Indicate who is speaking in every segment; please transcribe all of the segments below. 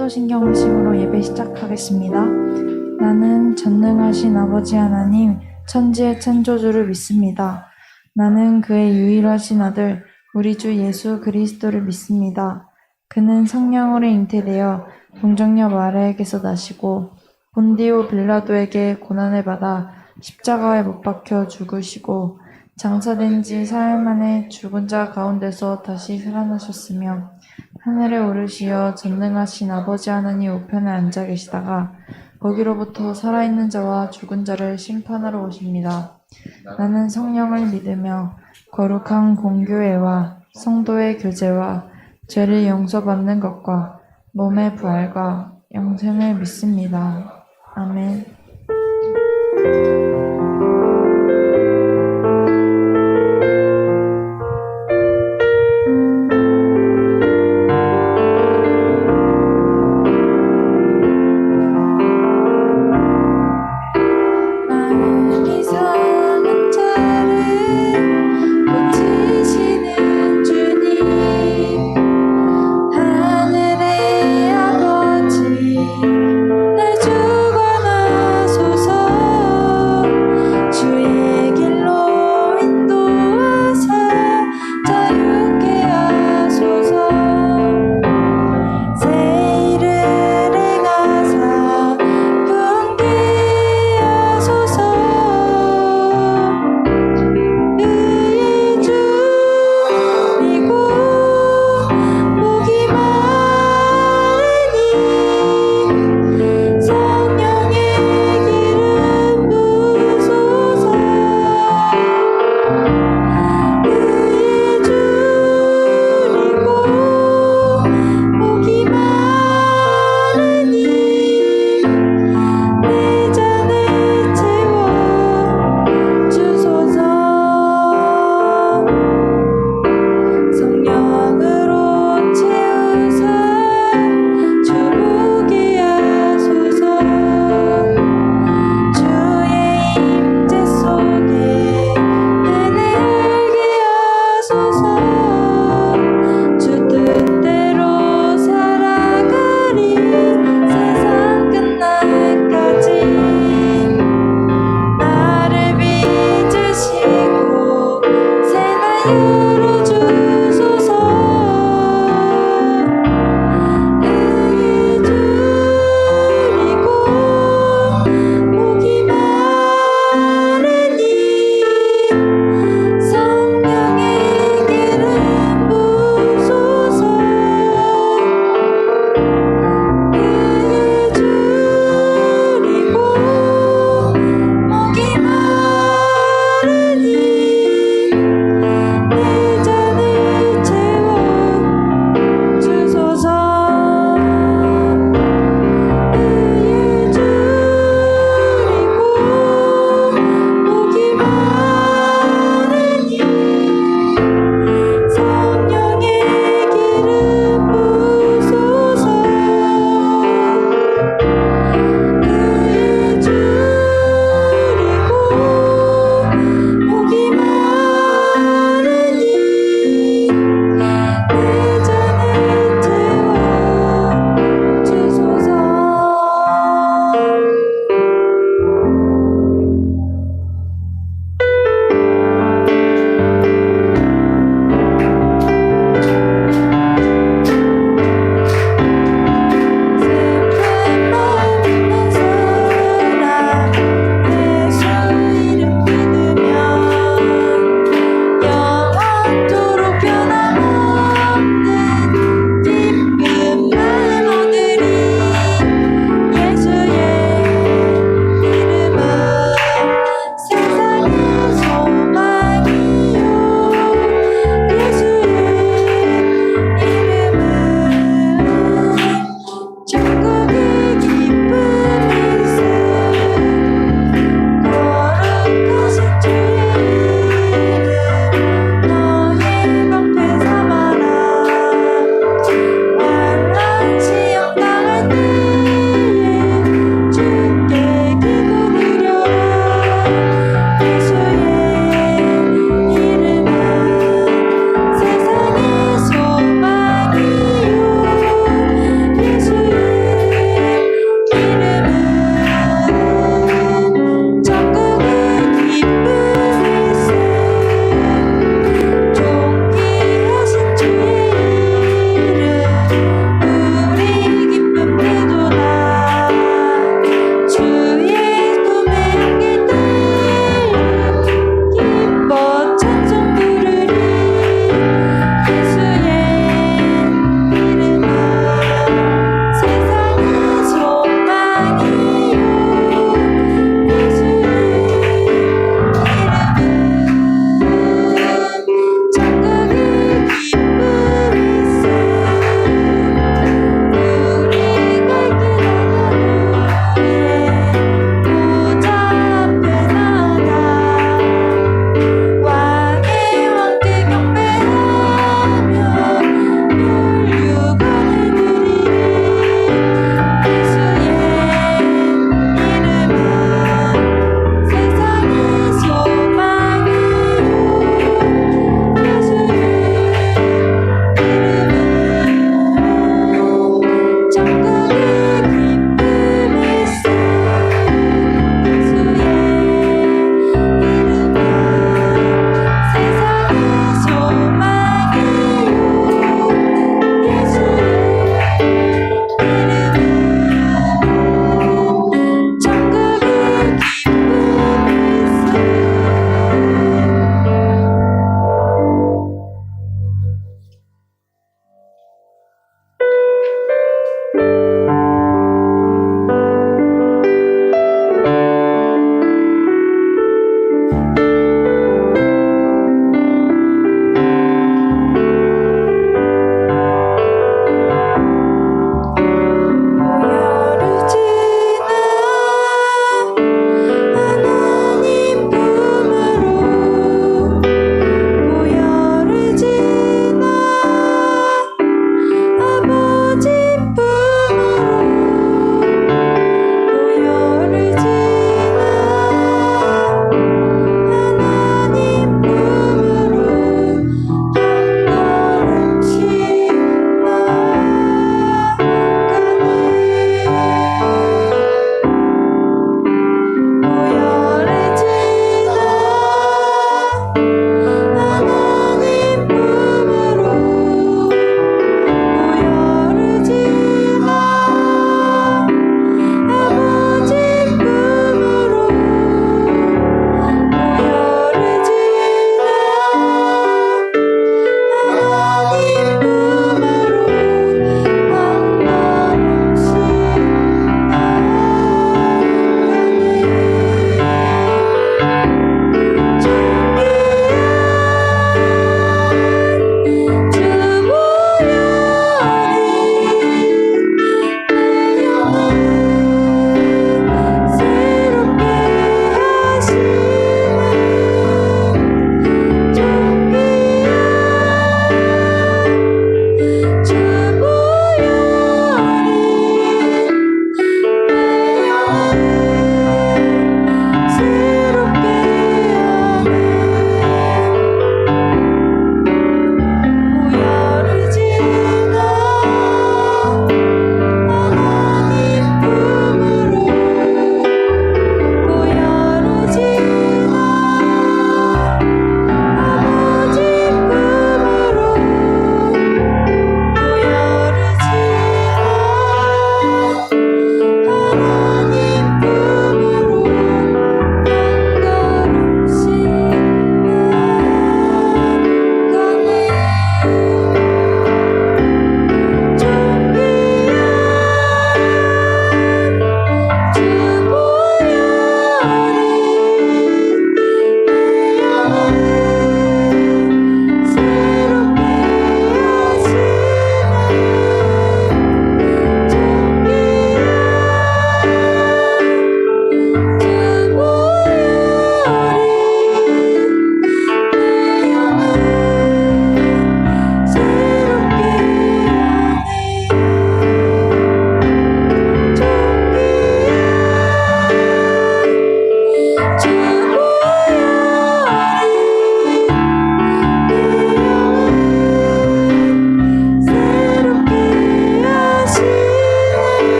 Speaker 1: 사도신경 말씀으로 예배 시작하겠습니다. 나는 전능하신 아버지 하나님, 천지의 창조주를 믿습니다. 나는 그의 유일하신 아들, 우리 주 예수 그리스도를 믿습니다. 그는 성령으로 잉태되어 동정녀 마리아에게서 나시고 본디오 빌라도에게 고난을 받아 십자가에 못 박혀 죽으시고 장사된 지 사흘 만에 죽은 자 가운데서 다시 살아나셨으며 하늘에 오르시어 전능하신 아버지 하나님 우편에 앉아 계시다가 거기로부터 살아있는 자와 죽은 자를 심판하러 오십니다. 나는 성령을 믿으며 거룩한 공교회와 성도의 교제와 죄를 용서받는 것과 몸의 부활과 영생을 믿습니다. 아멘. 하늘의 아버지 날 주관하시고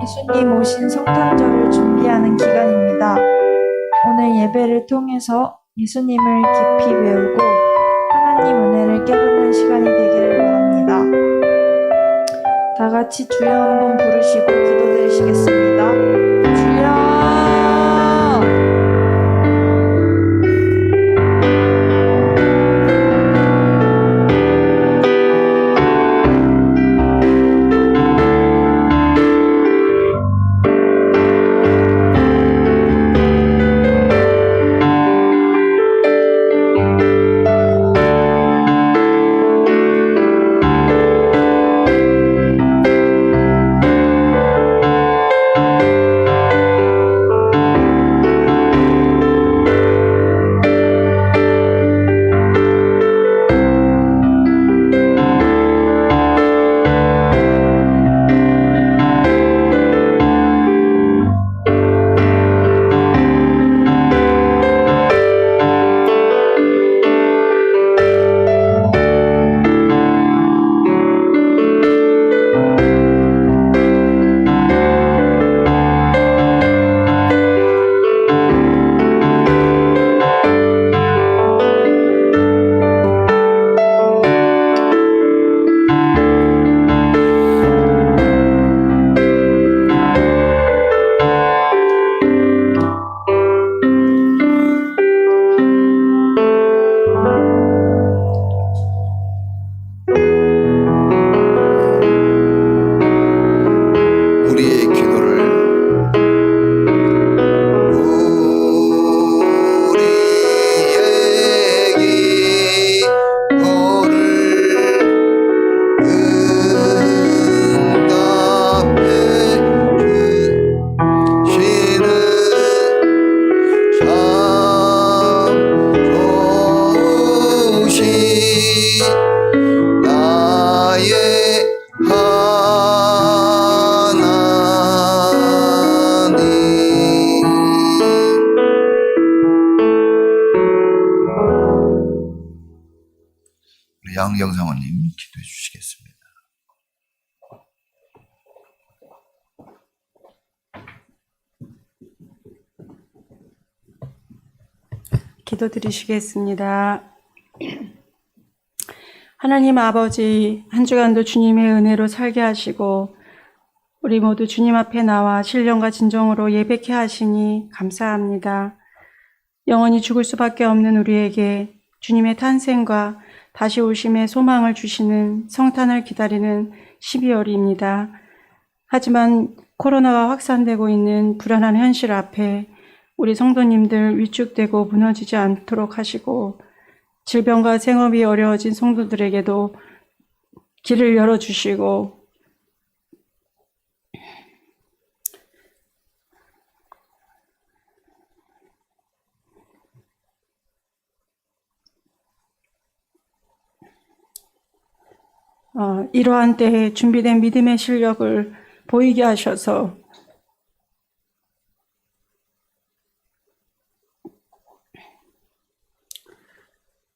Speaker 1: 예수님 오신 성탄절을 준비하는 기간입니다. 오늘 예배를 통해서 예수님을 깊이 배우고 하나님 은혜를 깨닫는 시간이 되기를 바랍니다. 다 같이 주여 한번 부르시고 기도드리시겠습니다. 주여!
Speaker 2: 양경 사모님 기도해 주시겠습니다.
Speaker 3: 기도드리시겠습니다. 하나님 아버지, 한 주간도 주님의 은혜로 살게 하시고 우리 모두 주님 앞에 나와 신령과 진정으로 예배케 하시니 감사합니다. 영원히 죽을 수밖에 없는 우리에게 주님의 탄생과 다시 오심의 소망을 주시는 성탄을 기다리는 12월입니다. 하지만 코로나가 확산되고 있는 불안한 현실 앞에 우리 성도님들 위축되고 무너지지 않도록 하시고 질병과 생업이 어려워진 성도들에게도 길을 열어주시고 이러한 때에 준비된 믿음의 실력을 보이게 하셔서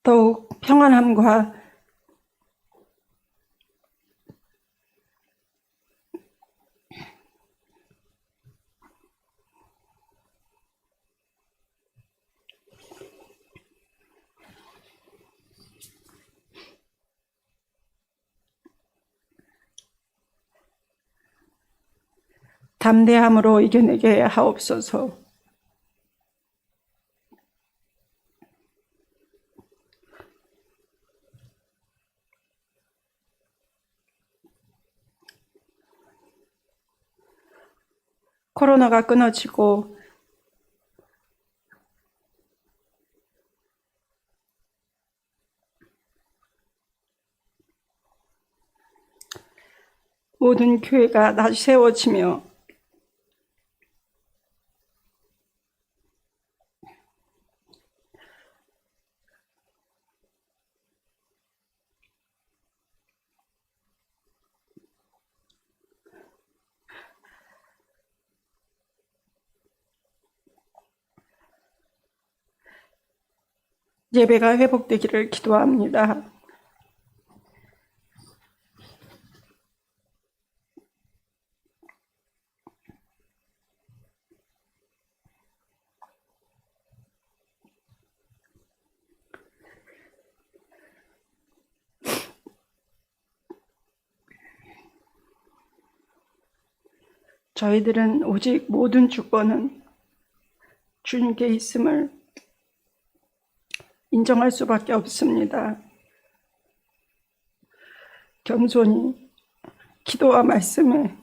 Speaker 3: 더욱 평안함과 담대함으로 이겨내게 하옵소서. 코로나가 끊어지고 모든 교회가 다시 세워지며 예배가 회복되기를 기도합니다. 저희들은 오직 모든 주권은 주님께 있음을 인정할 수밖에 없습니다. 겸손히 기도와 말씀에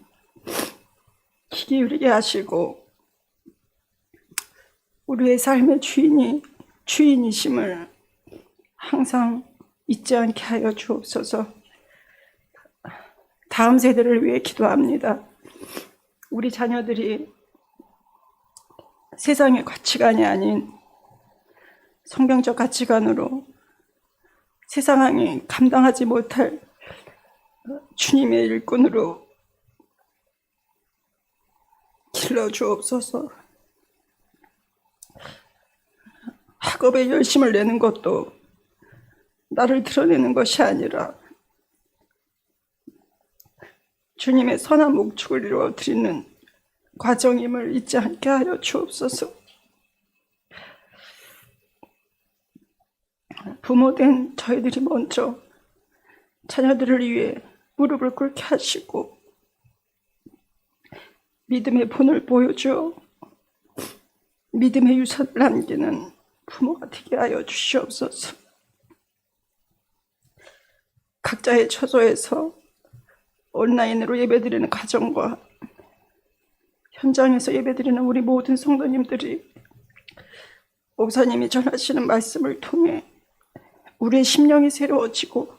Speaker 3: 귀 기울이게 하시고 우리의 삶의 주인이심을 항상 잊지 않게 하여 주옵소서. 다음 세대를 위해 기도합니다. 우리 자녀들이 세상의 가치관이 아닌 성경적 가치관으로 세상이 감당하지 못할 주님의 일꾼으로 길러 주옵소서. 학업에 열심을 내는 것도 나를 드러내는 것이 아니라 주님의 선한 목적을 이루어 드리는 과정임을 잊지 않게 하여 주옵소서. 부모된 저희들이 먼저 자녀들을 위해 무릎을 꿇게 하시고 믿음의 본을 보여주어 믿음의 유산을 남기는 부모가 되게 하여 주시옵소서. 각자의 처소에서 온라인으로 예배드리는 가정과 현장에서 예배드리는 우리 모든 성도님들이 목사님이 전하시는 말씀을 통해 우리의 심령이 새로워지고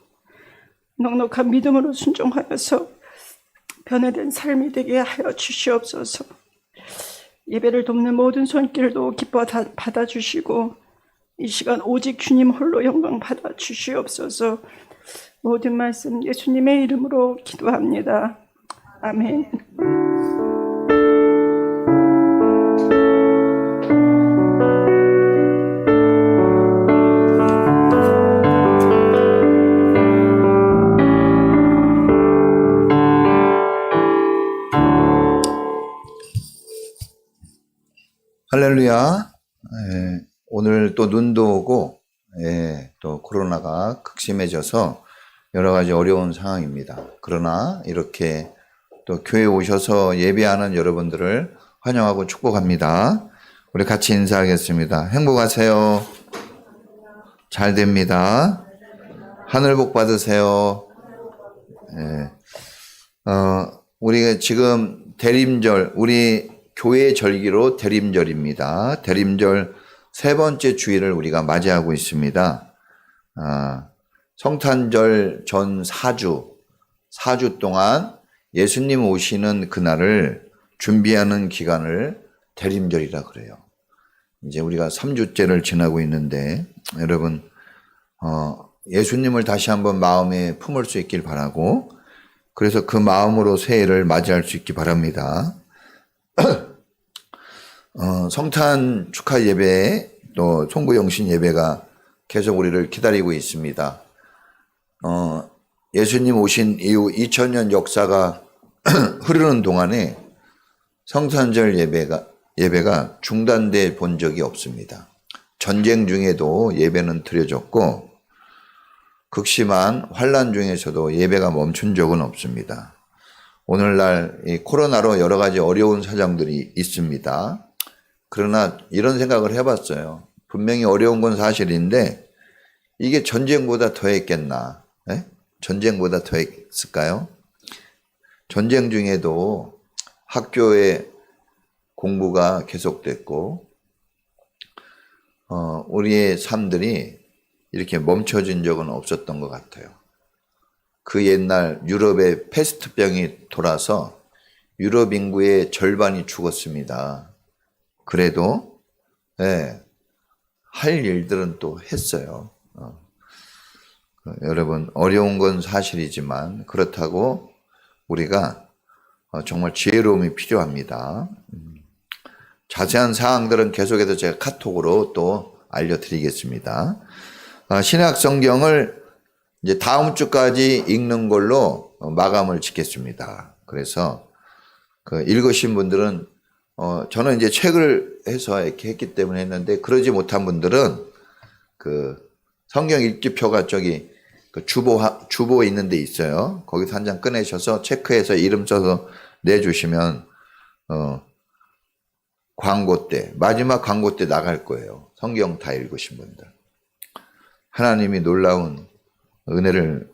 Speaker 3: 넉넉한 믿음으로 순종하여서 변화된 삶이 되게 하여 주시옵소서. 예배를 돕는 모든 손길도 기뻐 받아주시고 이 시간 오직 주님 홀로 영광 받아 주시옵소서. 모든 말씀 예수님의 이름으로 기도합니다. 아멘.
Speaker 2: 할렐루야. 오늘 또 눈도 오고 또 코로나가 극심해져서 여러 가지 어려운 상황입니다. 그러나 이렇게 또 교회에 오셔서 예배하는 여러분들을 환영하고 축복합니다. 우리 같이 인사하겠습니다. 행복하세요. 잘 됩니다. 하늘 복 받으세요. 우리가 지금 대림절, 우리 교회 절기로 대림절입니다. 대림절 세 번째 주일을 우리가 맞이하고 있습니다. 성탄절 전 4주 동안 예수님 오시는 그날을 준비하는 기간을 대림절이라 그래요. 이제 우리가 3주째를 지나고 있는데 여러분 예수님을 다시 한번 마음에 품을 수 있길 바라고 그래서 그 마음으로 새해를 맞이할 수 있기 바랍니다. 성탄 축하 예배 또 송구영신 예배가 계속 우리를 기다리고 있습니다. 예수님 오신 이후 2000년 역사가 흐르는 동안에 성탄절 예배가 중단돼 본 적이 없습니다. 전쟁 중에도 예배는 드려졌고 극심한 환난 중에서도 예배가 멈춘 적은 없습니다. 오늘날 이 코로나로 여러 가지 어려운 사정들이 있습니다. 그러나 이런 생각을 해봤어요. 분명히 어려운 건 사실인데 이게 전쟁보다 더 했겠나? 전쟁보다 더 했을까요? 전쟁 중에도 학교에 공부가 계속됐고 우리의 삶들이 이렇게 멈춰진 적은 없었던 것 같아요. 그 옛날 유럽에 패스트병이 돌아서 유럽 인구의 절반이 죽었습니다. 그래도 할 일들은 또 했어요. 여러분 어려운 건 사실이지만 그렇다고 우리가 정말 지혜로움이 필요합니다. 자세한 사항들은 계속해서 제가 카톡으로 또 알려드리겠습니다. 신약 성경을 이제 다음 주까지 읽는 걸로 마감을 짓겠습니다. 그래서 읽으신 분들은 저는 이제 책을 해서 이렇게 했기 때문에 했는데 그러지 못한 분들은 성경 읽기표가 저기 주보에 있는 데 있어요. 거기서 한 장 꺼내셔서 체크해서 이름 써서 내주시면 광고 때, 마지막 광고 때 나갈 거예요. 성경 다 읽으신 분들. 하나님이 놀라운 은혜를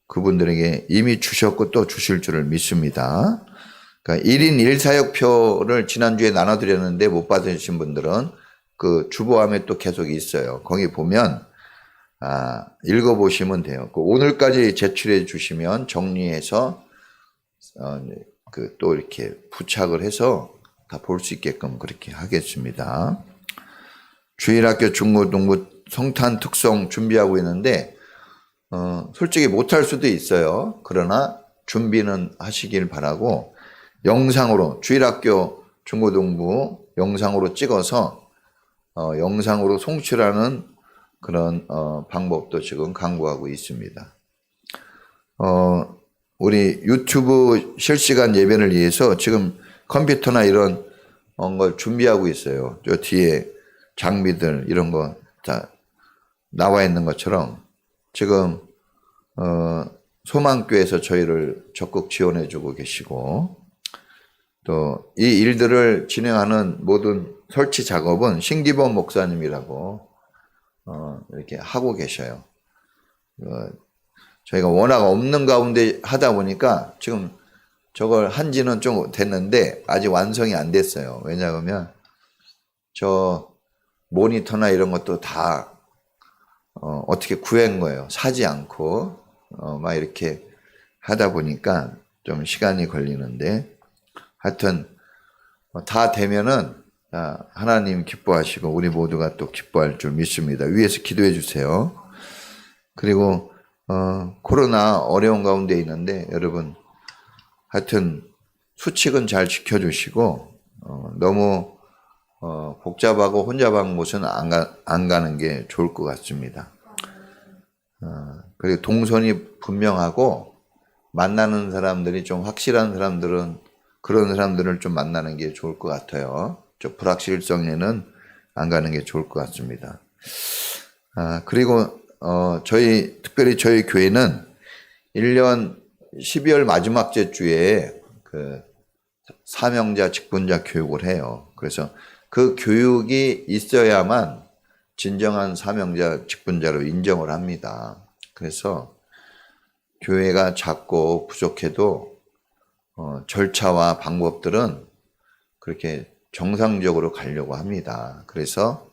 Speaker 2: 그분들에게 이미 주셨고 또 주실 줄을 믿습니다. 그러니까 1인 1사역표를 지난주에 나눠드렸는데 못 받으신 분들은 그 주보함에 또 계속 있어요. 거기 보면 읽어보시면 돼요. 그 오늘까지 제출해 주시면 정리해서 또 이렇게 부착을 해서 다 볼 수 있게끔 그렇게 하겠습니다. 주일학교 중고등부 성탄 특송 준비하고 있는데 솔직히 못할 수도 있어요. 그러나 준비는 하시길 바라고 영상으로 주일학교 중고등부 영상으로 찍어서 영상으로 송출하는 그런 방법도 지금 강구하고 있습니다. 우리 유튜브 실시간 예배를 위해서 지금 컴퓨터나 이런 걸 준비하고 있어요. 저 뒤에 장비들 이런 거 다 나와 있는 것처럼 지금 소망교회에서 저희를 적극 지원해 주고 계시고 또 이 일들을 진행하는 모든 설치 작업은 신기범 목사님이라고 이렇게 하고 계셔요. 저희가 워낙 없는 가운데 하다 보니까 지금 저걸 한 지는 좀 됐는데 아직 완성이 안 됐어요. 왜냐하면 저 모니터나 이런 것도 다 어떻게 구한 거예요. 사지 않고 막 이렇게 하다 보니까 좀 시간이 걸리는데 하여튼 다 되면은 하나님 기뻐하시고 우리 모두가 또 기뻐할 줄 믿습니다. 위에서 기도해 주세요. 그리고 코로나 어려운 가운데 있는데 여러분 하여튼 수칙은 잘 지켜주시고 너무 복잡하고 혼잡한 곳은 안 가는 게 좋을 것 같습니다. 그리고 동선이 분명하고 만나는 사람들이 좀 확실한 사람들은 그런 사람들을 좀 만나는 게 좋을 것 같아요. 저 불확실성에는 안 가는 게 좋을 것 같습니다. 그리고 특별히 저희 교회는 1년 12월 마지막 주에 그 사명자 직분자 교육을 해요. 그래서 그 교육이 있어야만 진정한 사명자 직분자로 인정을 합니다. 그래서 교회가 작고 부족해도 절차와 방법들은 그렇게 정상적으로 가려고 합니다. 그래서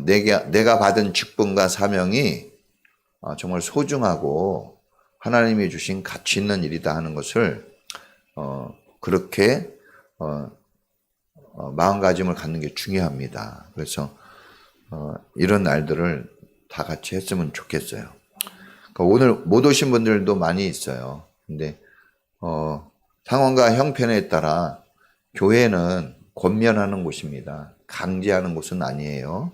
Speaker 2: 내가 받은 직분과 사명이 정말 소중하고 하나님이 주신 가치 있는 일이다 하는 것을 그렇게 마음가짐을 갖는 게 중요합니다. 그래서 이런 날들을 다 같이 했으면 좋겠어요. 그러니까 오늘 못 오신 분들도 많이 있어요. 근데 상황과 형편에 따라 교회는 권면하는 곳입니다. 강제하는 곳은 아니에요.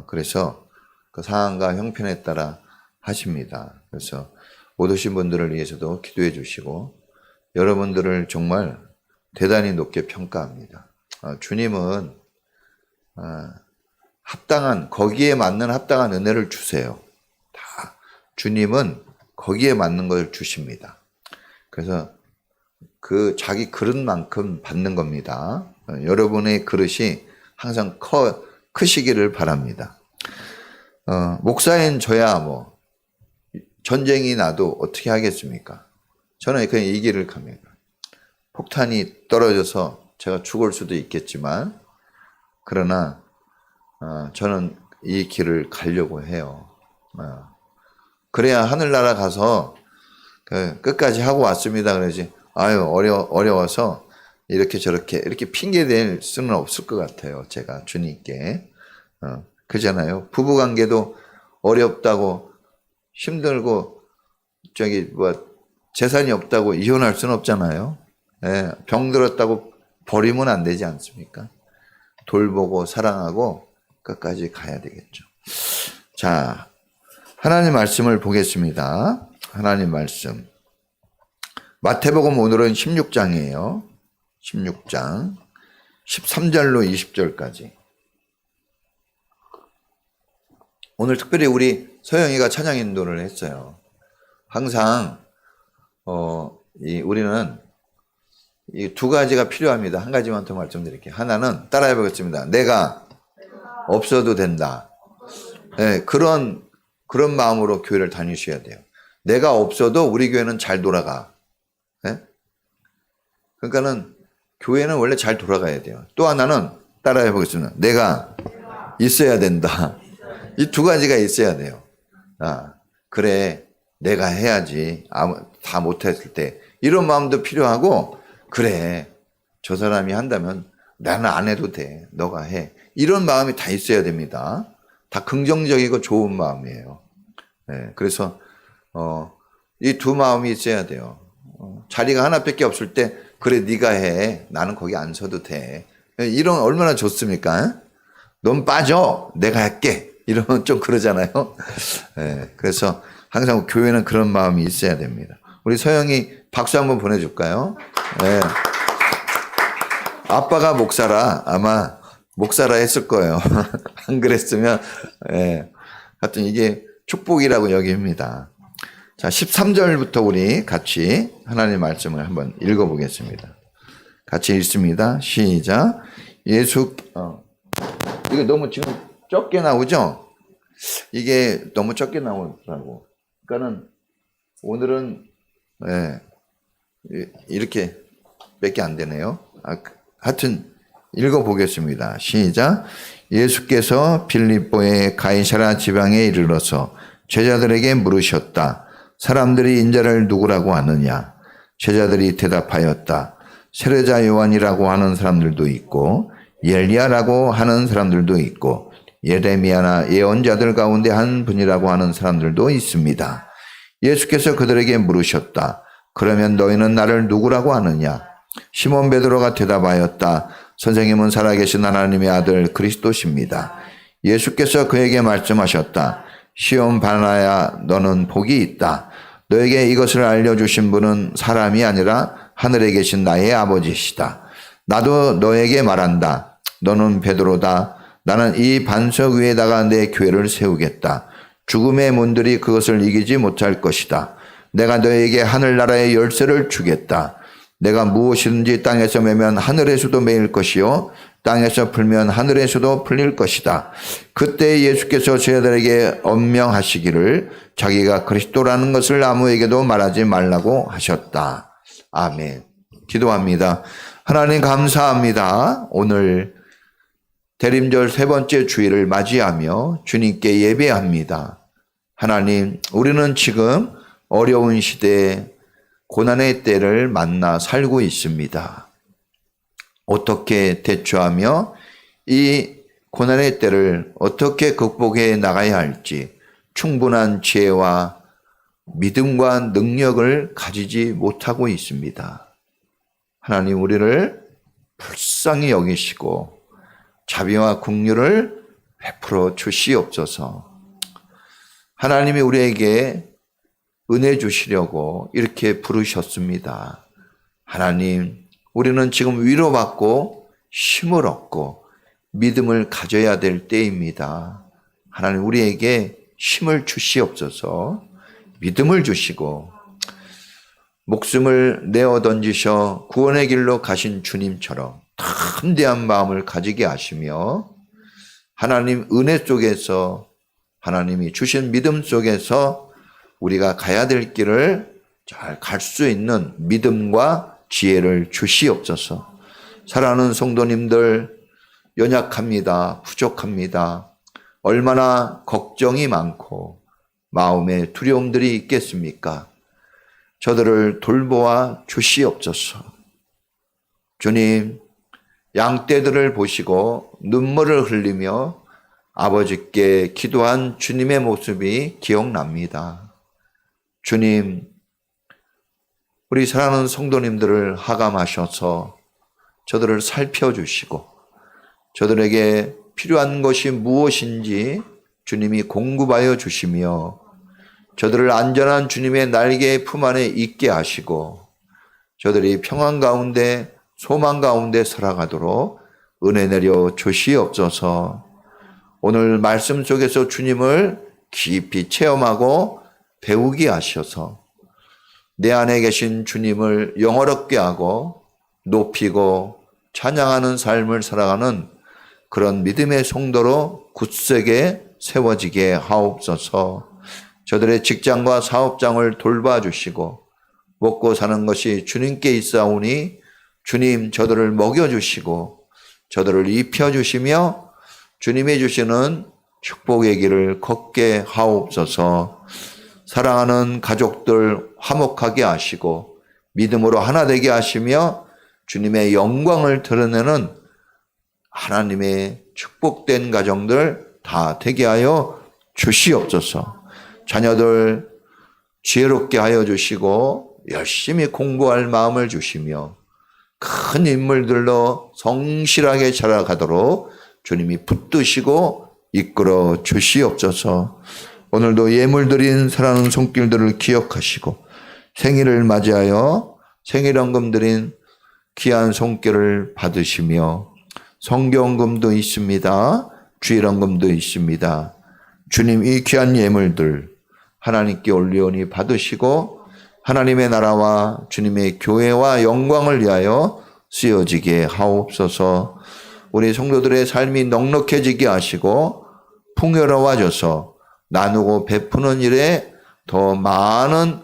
Speaker 2: 그래서 그 상황과 형편에 따라 하십니다. 그래서 못 오신 분들을 위해서도 기도해 주시고 여러분들을 정말 대단히 높게 평가합니다. 주님은 거기에 맞는 합당한 은혜를 주세요. 다 주님은 거기에 맞는 걸 주십니다. 그래서 그 자기 그릇만큼 받는 겁니다. 여러분의 그릇이 항상 크시기를 바랍니다. 목사인 저야 뭐 전쟁이 나도 어떻게 하겠습니까? 저는 그냥 이 길을 갑니다. 폭탄이 떨어져서 제가 죽을 수도 있겠지만 그러나 저는 이 길을 가려고 해요. 그래야 하늘나라 가서 끝까지 하고 왔습니다. 그러지 아유 어려워서 이렇게 저렇게 이렇게 핑계 댈 수는 없을 것 같아요. 제가 주님께 그잖아요. 부부관계도 어렵다고 힘들고 재산이 없다고 이혼할 수는 없잖아요. 병 들었다고 버리면 안 되지 않습니까? 돌보고 사랑하고 끝까지 가야 되겠죠. 자, 하나님 말씀을 보겠습니다. 하나님 말씀. 마태복음 오늘은 16장이에요. 16장 13절로 20절까지. 오늘 특별히 우리 서영이가 찬양 인도를 했어요. 항상 우리는 이 두 가지가 필요합니다. 한 가지만 더 말씀드릴게요. 하나는 따라해 보겠습니다. 내가 없어도 된다. 네, 그런 마음으로 교회를 다니셔야 돼요. 내가 없어도 우리 교회는 잘 돌아가. 네? 그러니까는 교회는 원래 잘 돌아가야 돼요. 또 하나는 따라해 보겠습니다. 내가 있어야 된다. 이 두 가지가 있어야 돼요. 아, 그래, 내가 해야지. 다 못했을 때. 이런 마음도 필요하고, 그래, 저 사람이 한다면 나는 안 해도 돼. 너가 해. 이런 마음이 다 있어야 됩니다. 다 긍정적이고 좋은 마음이에요. 네, 그래서 이 두 마음이 있어야 돼요. 자리가 하나밖에 없을 때 그래 네가 해. 나는 거기 안 서도 돼. 이런 얼마나 좋습니까? 넌 빠져. 내가 할게. 이러면 좀 그러잖아요. 네, 그래서 항상 교회는 그런 마음이 있어야 됩니다. 우리 서영이 박수 한번 보내줄까요? 네. 아빠가 목사라 아마 목사라 했을 거예요. 안 그랬으면 예. 하여튼 이게 축복이라고 여깁니다. 자, 13절부터 우리 같이 하나님의 말씀을 한번 읽어보겠습니다. 같이 읽습니다. 시작. 이거 너무 지금 적게 나오죠? 이게 너무 적게 나오더라고. 그러니까는 오늘은 이렇게 밖에 안 되네요. 하여튼 읽어보겠습니다. 시작. 예수께서 빌립보의 가이사라 지방에 이르러서 제자들에게 물으셨다. 사람들이 인자를 누구라고 하느냐? 제자들이 대답하였다. 세례자 요한이라고 하는 사람들도 있고 엘리야라고 하는 사람들도 있고 예레미야나 예언자들 가운데 한 분이라고 하는 사람들도 있습니다. 예수께서 그들에게 물으셨다. 그러면 너희는 나를 누구라고 하느냐? 시몬 베드로가 대답하였다. 선생님은 살아계신 하나님의 아들 그리스도십니다. 예수께서 그에게 말씀하셨다. 시몬 바나야, 너는 복이 있다. 너에게 이것을 알려주신 분은 사람이 아니라 하늘에 계신 나의 아버지시다. 나도 너에게 말한다. 너는 베드로다. 나는 이 반석 위에다가 내 교회를 세우겠다. 죽음의 문들이 그것을 이기지 못할 것이다. 내가 너에게 하늘나라의 열쇠를 주겠다. 내가 무엇이든지 땅에서 매면 하늘에서도 매일 것이요 땅에서 풀면 하늘에서도 풀릴 것이다. 그때 예수께서 제자들에게 엄명하시기를 자기가 그리스도라는 것을 아무에게도 말하지 말라고 하셨다. 아멘. 기도합니다. 하나님 감사합니다. 오늘 대림절 세 번째 주일을 맞이하며 주님께 예배합니다. 하나님, 우리는 지금 어려운 시대에 고난의 때를 만나 살고 있습니다. 어떻게 대처하며 이 고난의 때를 어떻게 극복해 나가야 할지 충분한 지혜와 믿음과 능력을 가지지 못하고 있습니다. 하나님, 우리를 불쌍히 여기시고 자비와 긍휼을 베풀어 주시옵소서. 하나님이 우리에게 은혜 주시려고 이렇게 부르셨습니다. 하나님, 우리는 지금 위로받고 힘을 얻고 믿음을 가져야 될 때입니다. 하나님, 우리에게 힘을 주시옵소서. 믿음을 주시고 목숨을 내어 던지셔 구원의 길로 가신 주님처럼 담대한 마음을 가지게 하시며 하나님 은혜 속에서 하나님이 주신 믿음 속에서 우리가 가야 될 길을 잘 갈 수 있는 믿음과 지혜를 주시옵소서. 사랑하는 성도님들, 연약합니다. 부족합니다. 얼마나 걱정이 많고 마음에 두려움들이 있겠습니까? 저들을 돌보아 주시옵소서. 주님, 양떼들을 보시고 눈물을 흘리며 아버지께 기도한 주님의 모습이 기억납니다. 주님, 우리 사랑하는 성도님들을 하감하셔서 저들을 살펴주시고 저들에게 필요한 것이 무엇인지 주님이 공급하여 주시며 저들을 안전한 주님의 날개의 품 안에 있게 하시고 저들이 평안 가운데 소망 가운데 살아가도록 은혜 내려 주시옵소서. 오늘 말씀 속에서 주님을 깊이 체험하고 배우게 하셔서 내 안에 계신 주님을 영화롭게 하고 높이고 찬양하는 삶을 살아가는 그런 믿음의 성도로 굳세게 세워지게 하옵소서. 저들의 직장과 사업장을 돌봐주시고 먹고 사는 것이 주님께 있사오니 주님 저들을 먹여주시고 저들을 입혀주시며 주님이 주시는 축복의 길을 걷게 하옵소서. 사랑하는 가족들 화목하게 하시고 믿음으로 하나 되게 하시며 주님의 영광을 드러내는 하나님의 축복된 가정들 다 되게 하여 주시옵소서. 자녀들 지혜롭게 하여 주시고 열심히 공부할 마음을 주시며 큰 인물들로 성실하게 자라가도록 주님이 붙드시고 이끌어 주시옵소서. 오늘도 예물 드린 사랑하는 손길들을 기억하시고 생일을 맞이하여 생일헌금 드린 귀한 손길을 받으시며 성경금도 있습니다. 주일헌금도 있습니다. 주님 이 귀한 예물들 하나님께 올리오니 받으시고 하나님의 나라와 주님의 교회와 영광을 위하여 쓰여지게 하옵소서. 우리 성도들의 삶이 넉넉해지게 하시고 풍요로워져서 나누고 베푸는 일에 더 많은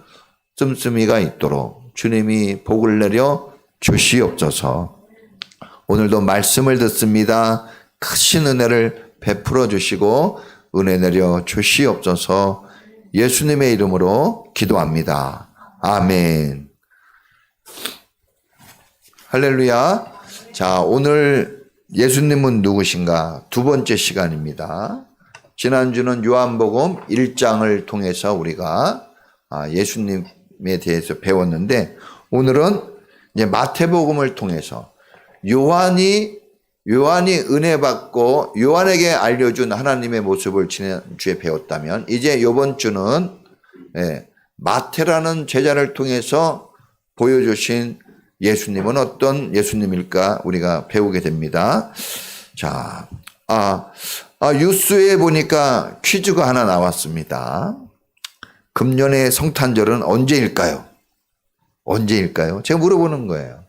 Speaker 2: 씀씀이가 있도록 주님이 복을 내려 주시옵소서. 오늘도 말씀을 듣습니다. 크신 은혜를 베풀어 주시고 은혜 내려 주시옵소서. 예수님의 이름으로 기도합니다. 아멘. 할렐루야. 자, 오늘 예수님은 누구신가? 두 번째 시간입니다. 지난주는 요한복음 1장을 통해서 우리가 예수님에 대해서 배웠는데 오늘은 이제 마태복음을 통해서 요한이 은혜 받고 요한에게 알려준 하나님의 모습을 지난주에 배웠다면 이제 이번 주는 마태라는 제자를 통해서 보여주신 예수님은 어떤 예수님일까 우리가 배우게 됩니다. 자, 뉴스에 보니까 퀴즈가 하나 나왔습니다. 금년의 성탄절은 언제일까요? 언제일까요? 제가 물어보는 거예요.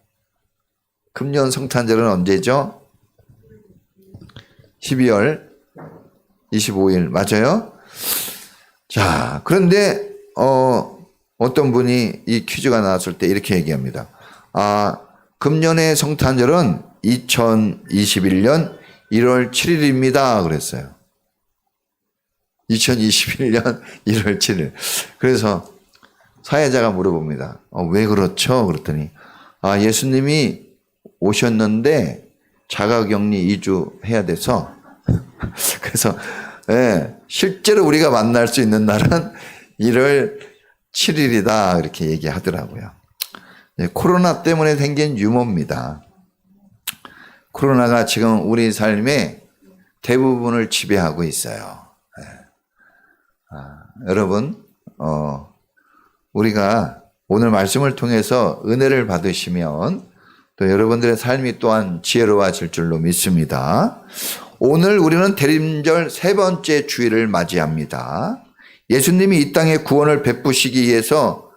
Speaker 2: 금년 성탄절은 언제죠? 12월 25일 맞아요? 자, 그런데 어떤 분이 이 퀴즈가 나왔을 때 이렇게 얘기합니다. 금년의 성탄절은 2021년 1월 7일입니다. 그랬어요. 2021년 1월 7일. 그래서 사회자가 물어봅니다. 왜 그렇죠? 그랬더니 예수님이 오셨는데 자가격리 2주 해야 돼서 그래서 실제로 우리가 만날 수 있는 날은 1월 7일이다 이렇게 얘기하더라고요. 코로나 때문에 생긴 유머입니다. 코로나가 지금 우리 삶의 대부분을 지배하고 있어요. 여러분, 우리가 오늘 말씀을 통해서 은혜를 받으시면 또 여러분들의 삶이 또한 지혜로워질 줄로 믿습니다. 오늘 우리는 대림절 세 번째 주일을 맞이합니다. 예수님이 이 땅에 구원을 베푸시기 위해서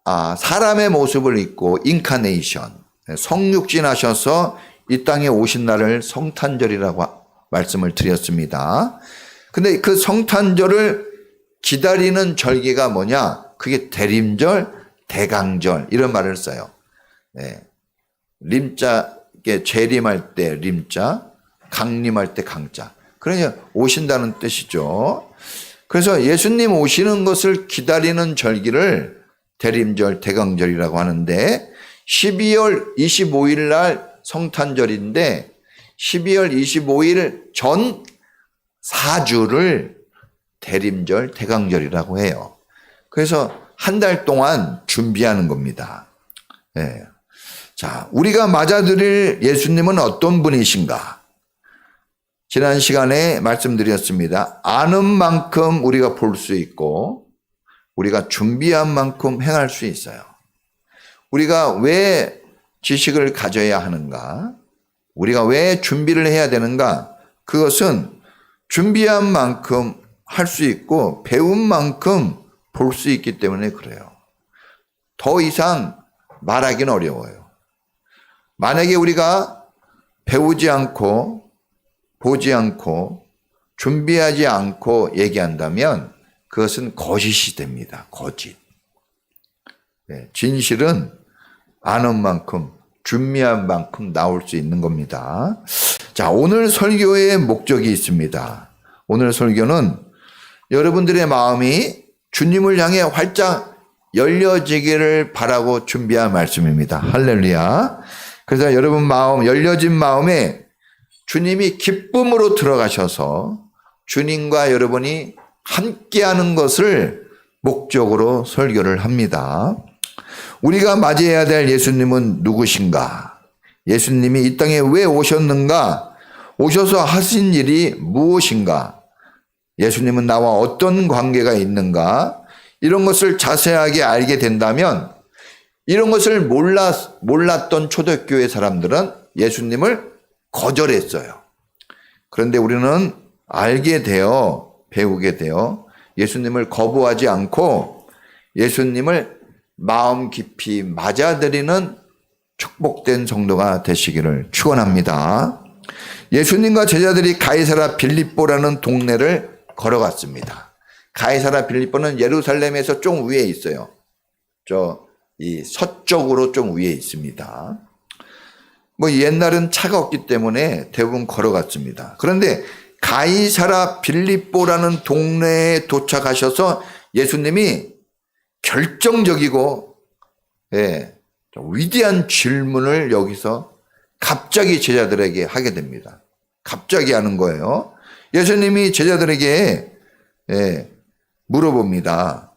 Speaker 2: 사람의 모습을 입고 인카네이션, 성육신하셔서 이 땅에 오신 날을 성탄절이라고 말씀을 드렸습니다. 근데 그 성탄절을 기다리는 절기가 뭐냐? 그게 대림절, 대강절 이런 말을 써요. 림자, 재림할 때 림자, 강림할 때 강자. 그러니까 오신다는 뜻이죠. 그래서 예수님 오시는 것을 기다리는 절기를 대림절, 대강절이라고 하는데 12월 25일 날 성탄절인데 12월 25일 전 4주를 대림절, 대강절이라고 해요. 그래서 한 달 동안 준비하는 겁니다. 자, 우리가 맞아들일 예수님은 어떤 분이신가? 지난 시간에 말씀드렸습니다. 아는 만큼 우리가 볼 수 있고 우리가 준비한 만큼 행할 수 있어요. 우리가 왜 지식을 가져야 하는가? 우리가 왜 준비를 해야 되는가? 그것은 준비한 만큼 할 수 있고 배운 만큼 볼 수 있기 때문에 그래요. 더 이상 말하기는 어려워요. 만약에 우리가 배우지 않고 보지 않고 준비하지 않고 얘기한다면 그것은 거짓이 됩니다. 거짓. 진실은 아는 만큼 준비한 만큼 나올 수 있는 겁니다. 자, 오늘 설교의 목적이 있습니다. 오늘 설교는 여러분들의 마음이 주님을 향해 활짝 열려지기를 바라고 준비한 말씀입니다. 할렐루야. 그래서 여러분 마음, 열려진 마음에 주님이 기쁨으로 들어가셔서 주님과 여러분이 함께하는 것을 목적으로 설교를 합니다. 우리가 맞이해야 될 예수님은 누구신가? 예수님이 이 땅에 왜 오셨는가? 오셔서 하신 일이 무엇인가? 예수님은 나와 어떤 관계가 있는가? 이런 것을 자세하게 알게 된다면 이런 것을 몰랐던 초대교회 사람들은 예수님을 거절했어요. 그런데 우리는 알게 되어 배우게 되어 예수님을 거부하지 않고 예수님을 마음 깊이 맞아들이는 축복된 성도가 되시기를 축원합니다. 예수님과 제자들이 가이사라 빌립보라는 동네를 걸어갔습니다. 가이사라 빌립보는 예루살렘에서 좀 위에 있어요. 이 서쪽으로 좀 위에 있습니다. 옛날은 차가 없기 때문에 대부분 걸어갔습니다. 그런데 가이사라 빌립보라는 동네에 도착하셔서 예수님이 결정적이고 위대한 질문을 여기서 갑자기 제자들에게 하게 됩니다. 갑자기 하는 거예요. 예수님이 제자들에게 물어봅니다.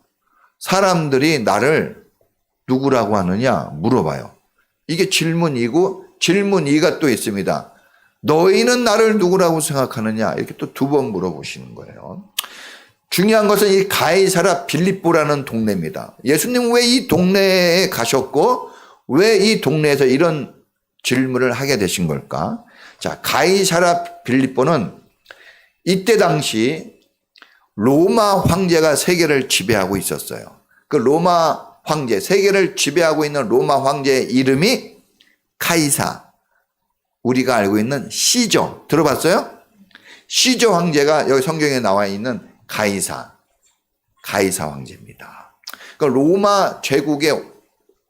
Speaker 2: 사람들이 나를 누구라고 하느냐 물어봐요. 이게 질문이고 질문 2가 또 있습니다. 너희는 나를 누구라고 생각하느냐 이렇게 또 2번 물어보시는 거예요. 중요한 것은 이 가이사라 빌립보라는 동네입니다. 예수님 왜 이 동네에 가셨고 왜 이 동네에서 이런 질문을 하게 되신 걸까? 자, 가이사라 빌립보는 이때 당시 로마 황제가 세계를 지배하고 있었어요. 그 로마 황제, 세계를 지배하고 있는 로마 황제의 이름이 카이사. 우리가 알고 있는 시저. 들어봤어요? 시저 황제가 여기 성경에 나와 있는 가이사 황제입니다. 그러니까 로마 제국의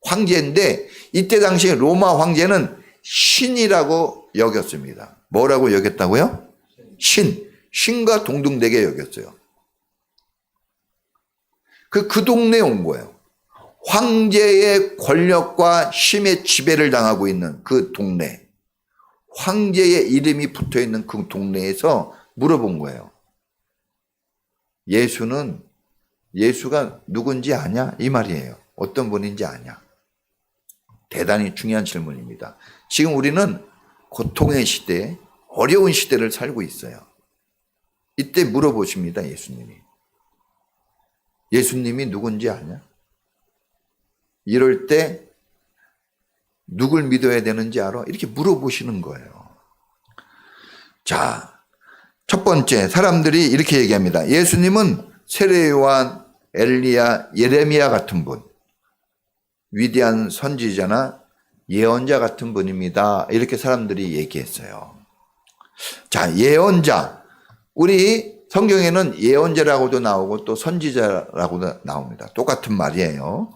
Speaker 2: 황제인데 이때 당시에 로마 황제는 신이라고 여겼습니다. 뭐라고 여겼다고요? 신과 동등되게 여겼어요. 그 동네에 온 거예요. 황제의 권력과 힘의 지배를 당하고 있는 그 동네, 황제의 이름이 붙어 있는 그 동네에서 물어본 거예요. 예수가 누군지 아냐? 이 말이에요. 어떤 분인지 아냐? 대단히 중요한 질문입니다. 지금 우리는 고통의 시대, 어려운 시대를 살고 있어요. 이때 물어보십니다, 예수님이. 예수님이 누군지 아냐? 이럴 때 누굴 믿어야 되는지 알아? 이렇게 물어보시는 거예요. 자, 첫 번째, 사람들이 이렇게 얘기합니다. 예수님은 세례 요한, 엘리야, 예레미야 같은 분, 위대한 선지자나 예언자 같은 분입니다. 이렇게 사람들이 얘기했어요. 자, 예언자. 우리 성경에는 예언자라고도 나오고 또 선지자라고도 나옵니다. 똑같은 말이에요.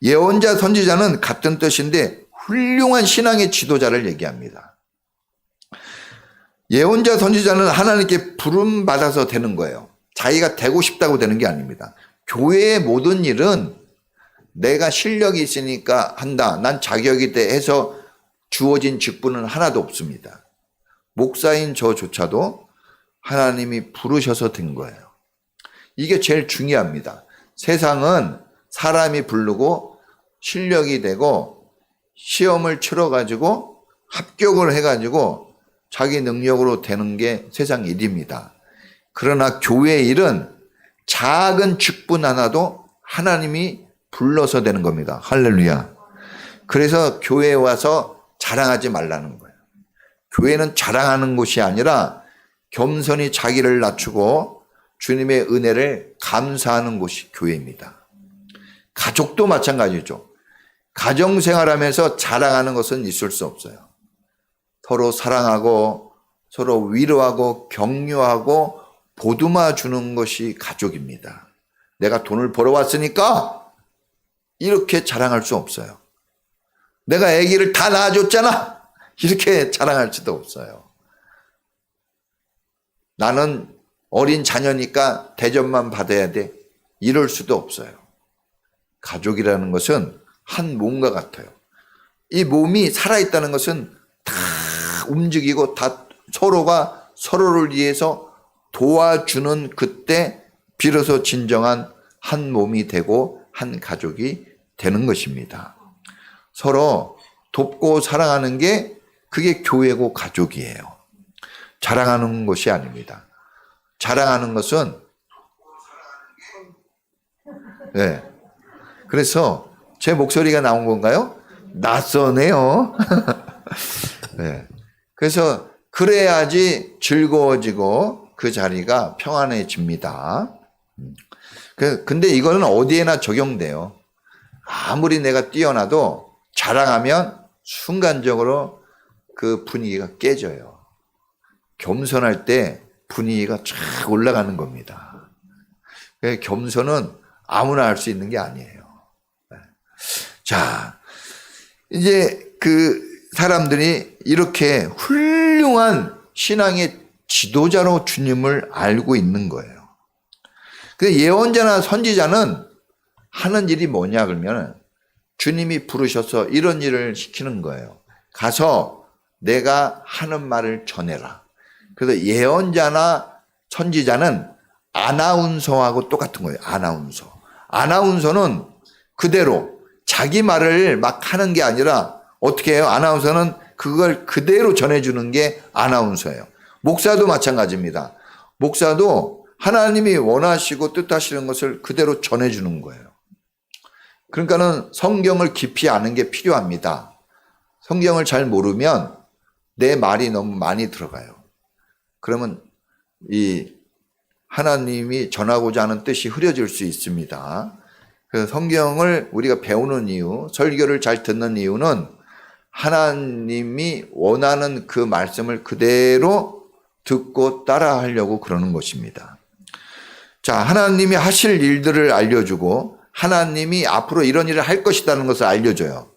Speaker 2: 예언자, 선지자는 같은 뜻인데 훌륭한 신앙의 지도자를 얘기합니다. 예언자, 선지자는 하나님께 부름받아서 되는 거예요. 자기가 되고 싶다고 되는 게 아닙니다. 교회의 모든 일은 내가 실력이 있으니까 한다. 난 자격이 돼 해서 주어진 직분은 하나도 없습니다. 목사인 저조차도 하나님이 부르셔서 된 거예요. 이게 제일 중요합니다. 세상은 사람이 부르고 실력이 되고 시험을 치러가지고 합격을 해가지고 자기 능력으로 되는 게 세상 일입니다. 그러나 교회의 일은 작은 직분 하나도 하나님이 불러서 되는 겁니다. 할렐루야. 그래서 교회에 와서 자랑하지 말라는 거예요. 교회는 자랑하는 곳이 아니라 겸손히 자기를 낮추고 주님의 은혜를 감사하는 곳이 교회입니다. 가족도 마찬가지죠. 가정생활하면서 자랑하는 것은 있을 수 없어요. 서로 사랑하고 서로 위로하고 격려하고 보듬어 주는 것이 가족입니다. 내가 돈을 벌어왔으니까 이렇게 자랑할 수 없어요. 내가 아기를 다 낳아줬잖아, 이렇게 자랑할 수도 없어요. 나는 어린 자녀니까 대접만 받아야 돼, 이럴 수도 없어요. 가족이라는 것은 한 몸과 같아요. 이 몸이 살아있다는 것은 다 움직이고 다 서로가 서로를 위해서 도와주는 그때 비로소 진정한 한 몸이 되고 한 가족이 되는 것입니다. 서로 돕고 사랑하는 게 그게 교회고 가족이에요. 자랑하는 것이 아닙니다. 자랑하는 것은 네. 그래서 제 목소리가 나온 건가요? 낯서네요. 네. 그래서 그래야지 즐거워지고 그 자리가 평안해집니다. 근데 이거는 어디에나 적용돼요. 아무리 내가 뛰어나도 자랑하면 순간적으로 그 분위기가 깨져요. 겸손할 때 분위기가 쫙 올라가는 겁니다. 겸손은 아무나 할 수 있는 게 아니에요. 자, 이제 그 사람들이 이렇게 훌륭한 신앙의 지도자로 주님을 알고 있는 거예요. 근데 예언자나 선지자는 하는 일이 뭐냐 그러면 주님이 부르셔서 이런 일을 시키는 거예요. 가서 내가 하는 말을 전해라. 그래서 예언자나 선지자는 아나운서하고 똑같은 거예요. 아나운서는 그대로 자기 말을 막 하는 게 아니라 어떻게 해요? 아나운서는 그걸 그대로 전해주는 게 아나운서예요. 목사도 마찬가지입니다. 목사도 하나님이 원하시고 뜻하시는 것을 그대로 전해주는 거예요. 그러니까는 성경을 깊이 아는 게 필요합니다. 성경을 잘 모르면 내 말이 너무 많이 들어가요. 그러면 이 하나님이 전하고자 하는 뜻이 흐려질 수 있습니다. 그래서 성경을 우리가 배우는 이유, 설교를 잘 듣는 이유는 하나님이 원하는 그 말씀을 그대로 듣고 따라하려고 그러는 것입니다. 자, 하나님이 하실 일들을 알려주고 하나님이 앞으로 이런 일을 할 것이라는 것을 알려줘요.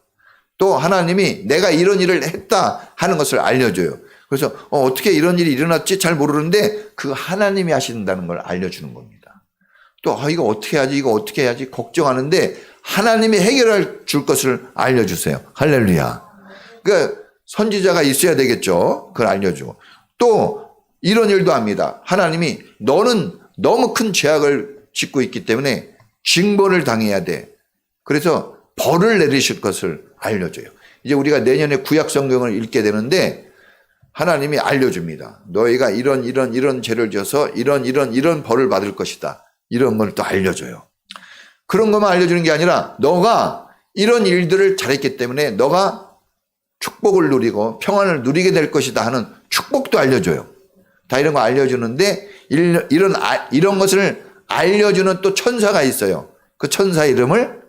Speaker 2: 또 하나님이 내가 이런 일을 했다 하는 것을 알려줘요. 그래서 어떻게 이런 일이 일어났지 잘 모르는데 그 하나님이 하신다는 걸 알려주는 겁니다. 또 이거 어떻게 해야지, 이거 어떻게 해야지 걱정하는데 하나님이 해결해 줄 것을 알려주세요. 할렐루야. 그러니까 선지자가 있어야 되겠죠. 그걸 알려주고. 또 이런 일도 합니다. 하나님이 너는 너무 큰 죄악을 짓고 있기 때문에 징벌을 당해야 돼. 그래서 벌을 내리실 것을 알려줘요. 이제 우리가 내년에 구약 성경을 읽게 되는데 하나님이 알려줍니다. 너희가 이런 죄를 지어서 이런 벌을 받을 것이다. 이런 걸 또 알려줘요. 그런 것만 알려주는 게 아니라 너가 이런 일들을 잘했기 때문에 너가 축복을 누리고 평안을 누리게 될 것이다 하는 축복도 알려줘요. 다 이런 거 알려주는데 이런 것을 알려주는 또 천사가 있어요. 그 천사 이름을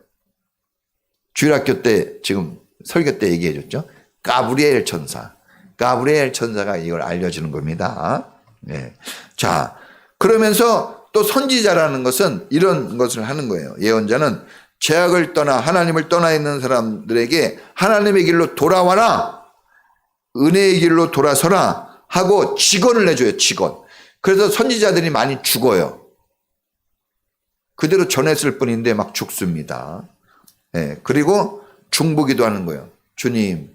Speaker 2: 주일학교 때 지금 설교 때 얘기해 줬죠. 가브리엘 천사. 가브리엘 천사가 이걸 알려주는 겁니다. 네. 자, 그러면서 또 선지자라는 것은 이런 것을 하는 거예요. 예언자는 죄악을 떠나 하나님을 떠나 있는 사람들에게 하나님의 길로 돌아와라, 은혜의 길로 돌아서라 하고 직언을 내줘요. 직언. 그래서 선지자들이 많이 죽어요. 그대로 전했을 뿐인데 막 죽습니다. 네. 그리고 중보기도 하는 거예요. 주님,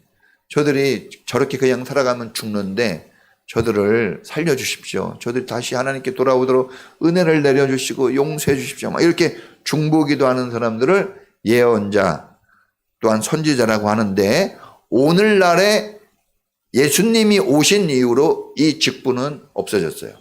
Speaker 2: 저들이 저렇게 그냥 살아가면 죽는데 저들을 살려주십시오. 저들이 다시 하나님께 돌아오도록 은혜를 내려주시고 용서해 주십시오. 막 이렇게 중보기도 하는 사람들을 예언자 또한 선지자라고 하는데 오늘날에 예수님이 오신 이후로 이 직분은 없어졌어요.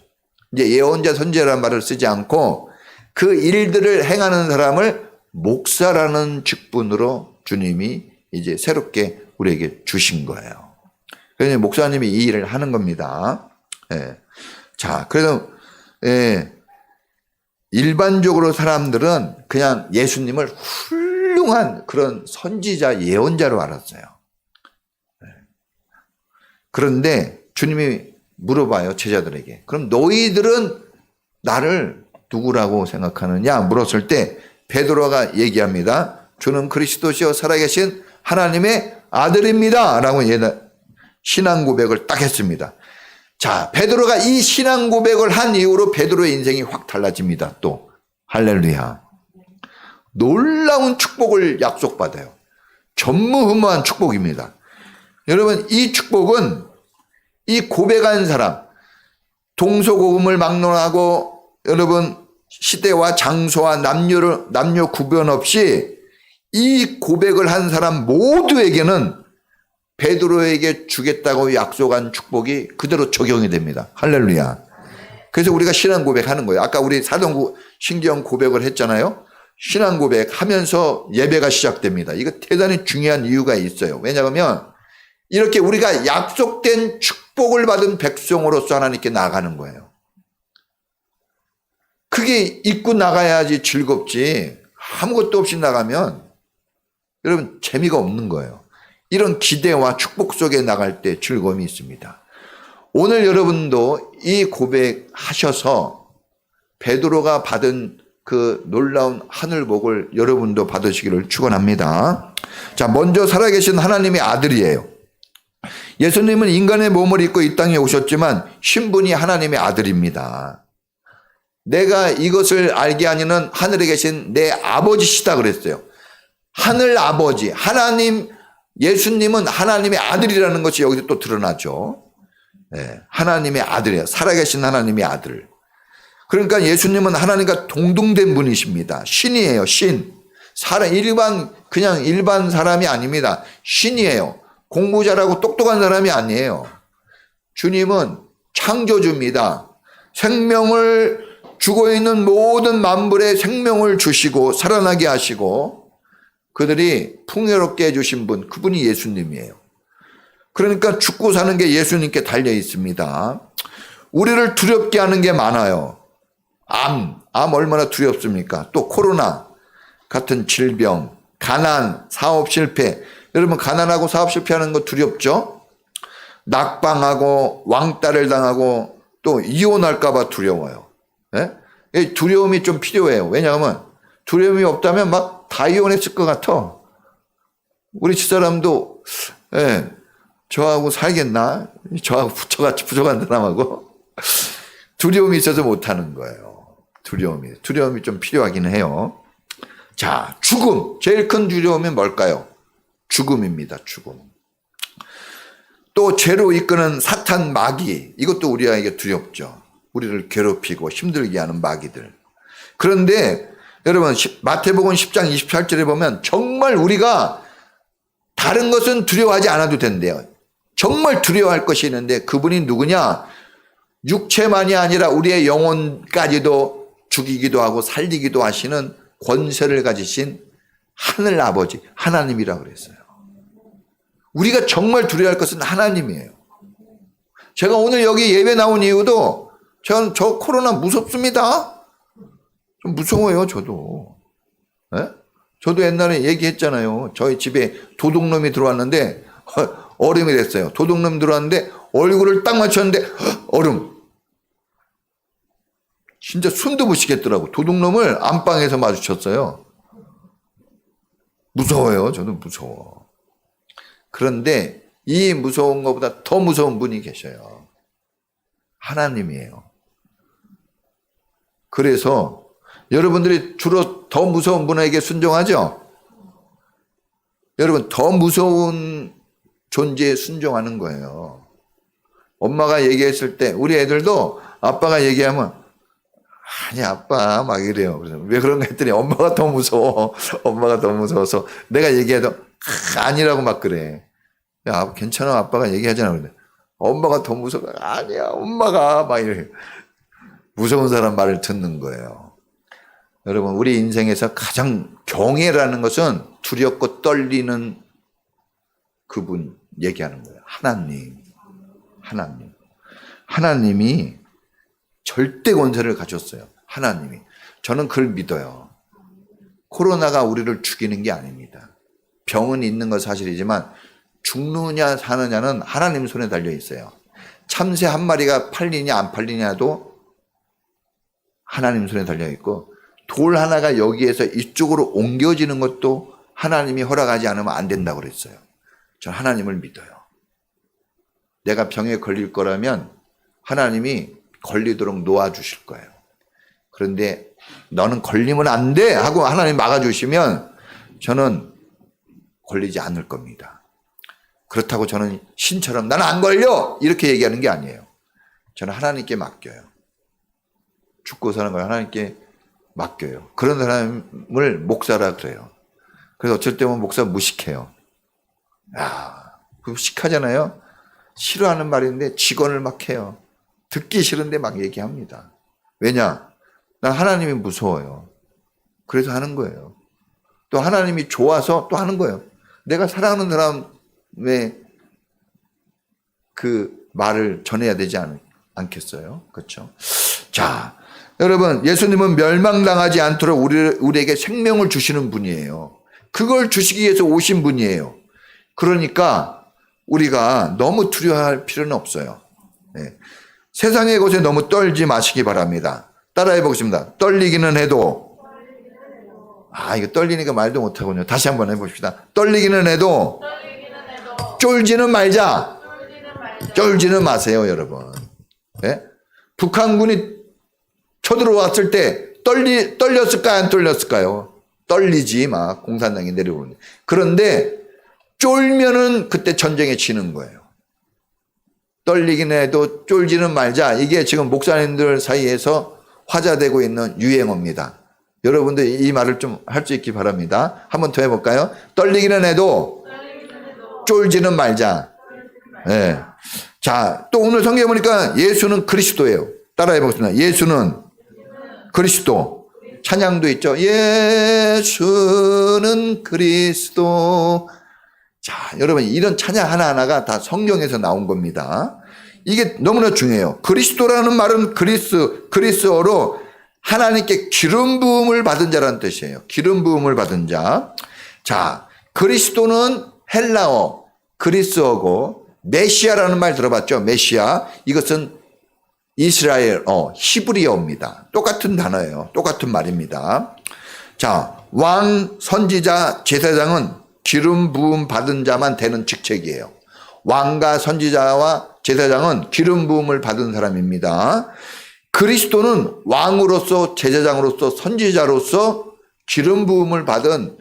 Speaker 2: 이제 예언자 선지자라는 말을 쓰지 않고 그 일들을 행하는 사람을 목사라는 직분으로 주님이 이제 새롭게 우리에게 주신 거예요. 그래서 목사님이 이 일을 하는 겁니다. 예. 자, 그래서 일반적으로 사람들은 그냥 예수님을 훌륭한 그런 선지자 예언자로 알았어요. 그런데 주님이 물어봐요, 제자들에게. 그럼 너희들은 나를 누구라고 생각하느냐 물었을 때 베드로가 얘기합니다. 주는 그리스도시요 살아계신 하나님의 아들입니다 라고 신앙 고백을 딱 했습니다. 자, 베드로가 이 신앙 고백을 한 이후로 베드로의 인생이 확 달라집니다. 또 할렐루야. 놀라운 축복을 약속받아요. 전무후무한 축복입니다. 여러분, 이 축복은 이 고백한 사람, 동서고금을 막론하고 여러분 시대와 장소와 남녀 구분 없이 이 고백을 한 사람 모두에게는 베드로에게 주겠다고 약속한 축복이 그대로 적용이 됩니다. 할렐루야. 그래서 우리가 신앙 고백하는 거예요. 아까 우리 사도신경 고백을 했잖아요. 신앙 고백하면서 예배가 시작됩니다. 이거 대단히 중요한 이유가 있어요. 왜냐하면 이렇게 우리가 약속된 축복을 받은 백성으로서 하나님께 나가는 거예요. 그게 입고 나가야지 즐겁지 아무것도 없이 나가면 여러분 재미가 없는 거예요. 이런 기대와 축복 속에 나갈 때 즐거움이 있습니다. 오늘 여러분도 이 고백하셔서 베드로가 받은 그 놀라운 하늘복을 여러분도 받으시기를 축원합니다. 자, 먼저 살아계신 하나님의 아들이에요. 예수님은 인간의 몸을 입고 이 땅에 오셨지만 신분이 하나님의 아들입니다. 내가 이것을 알게 하니는 하늘에 계신 내 아버지시다 그랬어요. 하늘 아버지, 하나님, 예수님은 하나님의 아들이라는 것이 여기서 또 드러나죠. 네, 하나님의 아들이에요. 살아계신 하나님의 아들. 그러니까 예수님은 하나님과 동등된 분이십니다. 신이에요, 신. 그냥 일반 사람이 아닙니다. 신이에요. 공부 잘하고 똑똑한 사람이 아니에요. 주님은 창조주입니다. 생명을 죽어 있는 모든 만물에 생명을 주시고 살아나게 하시고 그들이 풍요롭게 해주신 분, 그분이 예수님이에요. 그러니까 죽고 사는 게 예수님께 달려 있습니다. 우리를 두렵게 하는 게 많아요. 암 얼마나 두렵습니까? 또 코로나 같은 질병, 가난, 사업 실패. 여러분 가난하고 사업 실패하는 거 두렵죠? 낙방하고 왕따를 당하고 또 이혼할까 봐 두려워요. 예? 두려움이 좀 필요해요. 왜냐하면 두려움이 없다면 막 다 이혼했을 것 같아. 우리 집사람도 저하고 살겠나? 저하고 같이 부족한 사람하고 두려움이 있어서 못하는 거예요. 두려움이 좀 필요하긴 해요. 자, 죽음. 제일 큰 두려움이 뭘까요? 죽음입니다. 죽음. 또 죄로 이끄는 사탄 마귀. 이것도 우리에게 두렵죠. 우리를 괴롭히고 힘들게 하는 마귀들. 그런데 여러분 마태복음 10장 28절에 보면 정말 우리가 다른 것은 두려워하지 않아도 된대요. 정말 두려워할 것이 있는데 그분이 누구냐? 육체만이 아니라 우리의 영혼까지도 죽이기도 하고 살리기도 하시는 권세를 가지신 하늘 아버지 하나님이라고 그랬어요. 우리가 정말 두려워할 것은 하나님이에요. 제가 오늘 여기 예배 나온 이유도 저 코로나 무섭습니다. 좀 무서워요, 저도. 네? 저도 옛날에 얘기했잖아요. 저희 집에 도둑놈이 들어왔는데 얼음이 됐어요. 도둑놈 들어왔는데 얼굴을 딱 맞췄는데 얼음. 진짜 숨도 못 쉬겠더라고. 도둑놈을 안방에서 마주쳤어요. 무서워요. 저도 무서워. 그런데 이 무서운 것보다 더 무서운 분이 계셔요. 하나님이에요. 그래서 여러분들이 주로 더 무서운 분에게 순종하죠? 여러분 더 무서운 존재에 순종하는 거예요. 엄마가 얘기했을 때 우리 애들도 아빠가 얘기하면 아니 아빠 막 이래요. 그래서 왜 그런가 했더니 엄마가 더 무서워. 엄마가 더 무서워서 내가 얘기해도 아니라고 막 그래. 야 괜찮아 아빠가 얘기하잖아. 근데 엄마가 더 무서워. 아니야 엄마가 막 이래. 무서운 사람 말을 듣는 거예요. 여러분 우리 인생에서 가장 경외라는 것은 두렵고 떨리는 그분 얘기하는 거예요. 하나님이 절대 권세를 가졌어요. 하나님이. 저는 그걸 믿어요. 코로나가 우리를 죽이는 게 아닙니다. 병은 있는 건 사실이지만 죽느냐 사느냐는 하나님 손에 달려 있어요. 참새 한 마리가 팔리냐 안 팔리냐도 하나님 손에 달려 있고, 돌 하나가 여기에서 이쪽으로 옮겨지는 것도 하나님이 허락하지 않으면 안 된다고 그랬어요. 전 하나님을 믿어요. 내가 병에 걸릴 거라면 하나님이 걸리도록 놓아주실 거예요. 그런데 너는 걸리면 안 돼 하고 하나님 막아주시면 저는 걸리지 않을 겁니다. 그렇다고 저는 신처럼 나는 안 걸려 이렇게 얘기하는 게 아니에요. 저는 하나님께 맡겨요. 죽고 사는 걸 하나님께 맡겨요. 그런 사람을 목사라 그래요. 그래서 어쩔 때 보면 목사 무식해요. 무식하잖아요. 싫어하는 말인데 직언을 막 해요. 듣기 싫은데 막 얘기합니다. 왜냐? 난 하나님이 무서워요. 그래서 하는 거예요. 또 하나님이 좋아서 또 하는 거예요. 내가 사랑하는 사람의 그 말을 전해야 되지 않겠어요? 그렇죠? 자, 여러분, 예수님은 멸망당하지 않도록 우리에게 생명을 주시는 분이에요. 그걸 주시기 위해서 오신 분이에요. 그러니까 우리가 너무 두려워할 필요는 없어요. 네. 세상의 것에 너무 떨지 마시기 바랍니다. 따라해 보겠습니다. 떨리기는 해도, 이거 떨리니까 말도 못하군요. 다시 한번 해봅시다. 떨리기는 해도 쫄지는 말자. 쫄지는 마세요, 여러분. 네? 북한군이 쳐들어왔을 때 떨렸을까요? 안 떨렸을까요? 떨리지 막 공산당이 내려오는데. 그런데 쫄면은 그때 전쟁에 지는 거예요. 떨리긴 해도 쫄지는 말자. 이게 지금 목사님들 사이에서 화제되고 있는 유행어입니다. 여러분들 이 말을 좀 할 수 있기 바랍니다. 한번 더 해볼까요? 떨리기는 해도 쫄지는 말자. 네. 자, 또 오늘 성경에 보니까 예수는 그리스도예요. 따라해 보겠습니다. 예수는 그리스도. 찬양도 있죠. 예수는 그리스도. 자, 여러분, 이런 찬양 하나하나가 다 성경에서 나온 겁니다. 이게 너무나 중요해요. 그리스도라는 말은 그리스어로 하나님께 기름 부음을 받은 자라는 뜻이에요. 기름 부음을 받은 자. 자, 그리스도는 헬라어, 그리스어고, 메시아라는 말 들어봤죠? 메시아. 이것은 이스라엘어, 히브리어입니다. 똑같은 단어예요. 똑같은 말입니다. 자, 왕, 선지자, 제사장은 기름 부음 받은 자만 되는 직책이에요. 왕과 선지자와 제사장은 기름 부음을 받은 사람입니다. 그리스도는 왕으로서, 제사장으로서, 선지자로서 기름 부음을 받은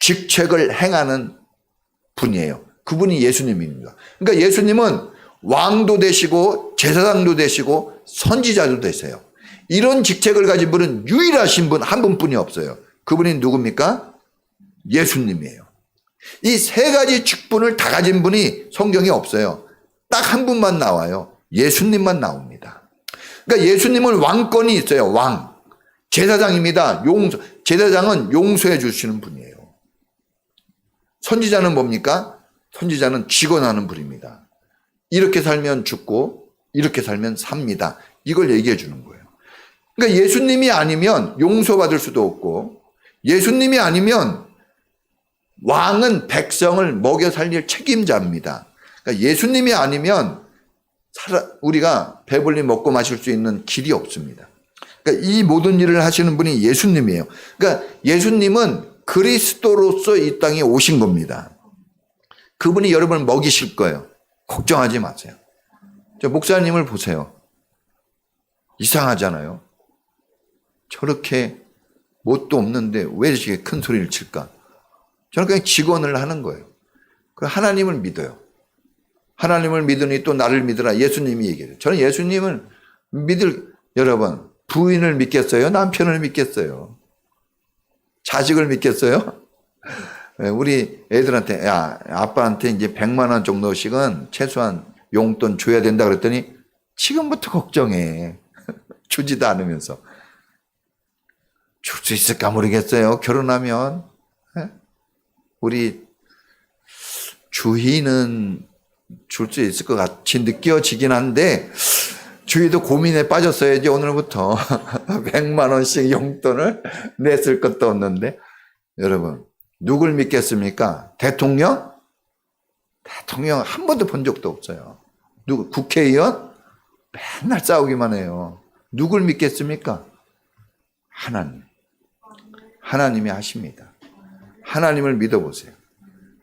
Speaker 2: 직책을 행하는 분이에요. 그분이 예수님입니다. 그러니까 예수님은 왕도 되시고 제사장도 되시고 선지자도 되세요. 이런 직책을 가진 분은 유일하신 분 한 분뿐이 없어요. 그분이 누굽니까? 예수님이에요. 이 세 가지 직분을 다 가진 분이 성경에 없어요. 딱 한 분만 나와요. 예수님만 나옵니다. 그러니까 예수님은 왕권이 있어요. 왕. 제사장입니다. 제사장은 용서해 주시는 분이에요. 선지자는 뭡니까? 선지자는 직언하는 분입니다. 이렇게 살면 죽고 이렇게 살면 삽니다. 이걸 얘기해 주는 거예요. 그러니까 예수님이 아니면 용서받을 수도 없고, 예수님이 아니면 왕은 백성을 먹여 살릴 책임자입니다. 그러니까 예수님이 아니면 우리가 배불리 먹고 마실 수 있는 길이 없습니다. 그러니까 이 모든 일을 하시는 분이 예수님이에요. 그러니까 예수님은 그리스도로서 이 땅에 오신 겁니다. 그분이 여러분을 먹이실 거예요. 걱정하지 마세요. 저 목사님을 보세요. 이상하잖아요. 저렇게 뭣도 없는데 왜 이렇게 큰 소리를 칠까? 저는 그냥 직언을 하는 거예요. 그 하나님을 믿어요. 하나님을 믿으니 또 나를 믿으라. 예수님이 얘기해요. 저는 예수님을 여러분, 부인을 믿겠어요? 남편을 믿겠어요? 자식을 믿겠어요? 우리 애들한테, 아빠한테 이제 100만 원 정도씩은 최소한 용돈 줘야 된다 그랬더니 지금부터 걱정해. 주지도 않으면서. 줄 수 있을까 모르겠어요. 결혼하면. 우리 주희는 줄 수 있을 것 같이 느껴지긴 한데, 주위도 고민에 빠졌어야지 오늘부터 100만 원씩 용돈을 냈을 것도 없는데 여러분 누굴 믿겠습니까? 대통령? 대통령 한 번도 본 적도 없어요. 누구 국회의원? 맨날 싸우기만 해요. 누굴 믿겠습니까? 하나님. 하나님이 하십니다. 하나님을 믿어보세요.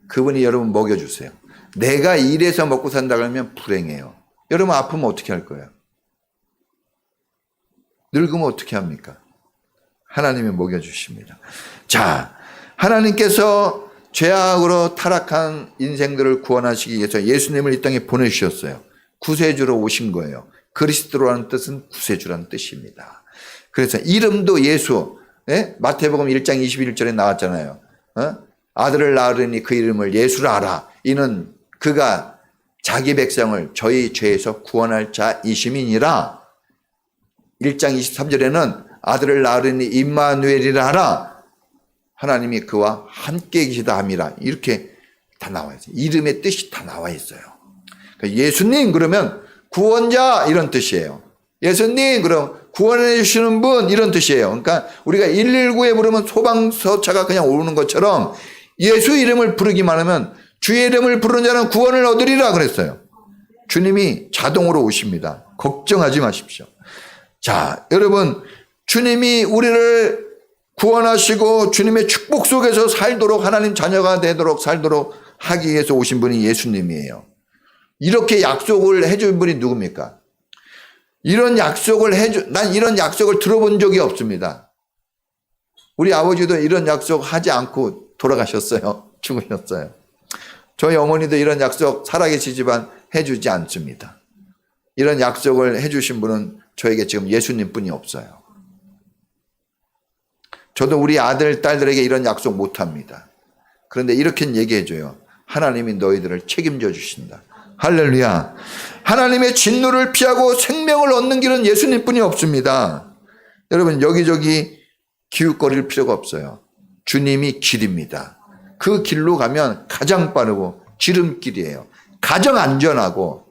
Speaker 2: 그분이 여러분 먹여주세요. 내가 일해서 먹고 산다 그러면 불행해요. 여러분 아프면 어떻게 할 거예요? 늙으면 어떻게 합니까? 하나님이 먹여주십니다. 자, 하나님께서 죄악으로 타락한 인생들을 구원하시기 위해서 예수님을 이 땅에 보내주셨어요. 구세주로 오신 거예요. 그리스도라는 뜻은 구세주라는 뜻입니다. 그래서 이름도 예수, 예? 마태복음 1장 21절에 나왔잖아요. 아들을 낳으려니 그 이름을 예수라 하라. 이는 그가 자기 백성을 저희 죄에서 구원할 자이심이니라. 1장 23절에는 아들을 낳으려니 임마누엘이라 하라. 하나님이 그와 함께 계시다 함이라. 이렇게 다 나와 있어요. 이름의 뜻이 다 나와 있어요. 그러니까 예수님 그러면 구원자 이런 뜻이에요. 예수님 그럼 구원해 주시는 분 이런 뜻이에요. 그러니까 우리가 119에 부르면 소방서차가 그냥 오는 것처럼 예수 이름을 부르기만 하면 주의 이름을 부르는 자는 구원을 얻으리라 그랬어요. 주님이 자동으로 오십니다. 걱정하지 마십시오. 자, 여러분 주님이 우리를 구원하시고 주님의 축복 속에서 살도록 하나님 자녀가 되도록 살도록 하기 위해서 오신 분이 예수님이에요. 이렇게 약속을 해준 분이 누굽니까? 난 이런 약속을 들어본 적이 없습니다. 우리 아버지도 이런 약속 하지 않고 돌아가셨어요. 죽으셨어요. 저희 어머니도 이런 약속 살아계시지만 해주지 않습니다. 이런 약속을 해주신 분은 저에게 지금 예수님 뿐이 없어요. 저도 우리 아들, 딸들에게 이런 약속 못합니다. 그런데 이렇게 얘기해줘요. 하나님이 너희들을 책임져 주신다. 할렐루야. 하나님의 진노를 피하고 생명을 얻는 길은 예수님 뿐이 없습니다. 여러분 여기저기 기웃거릴 필요가 없어요. 주님이 길입니다. 그 길로 가면 가장 빠르고 지름길이에요. 가장 안전하고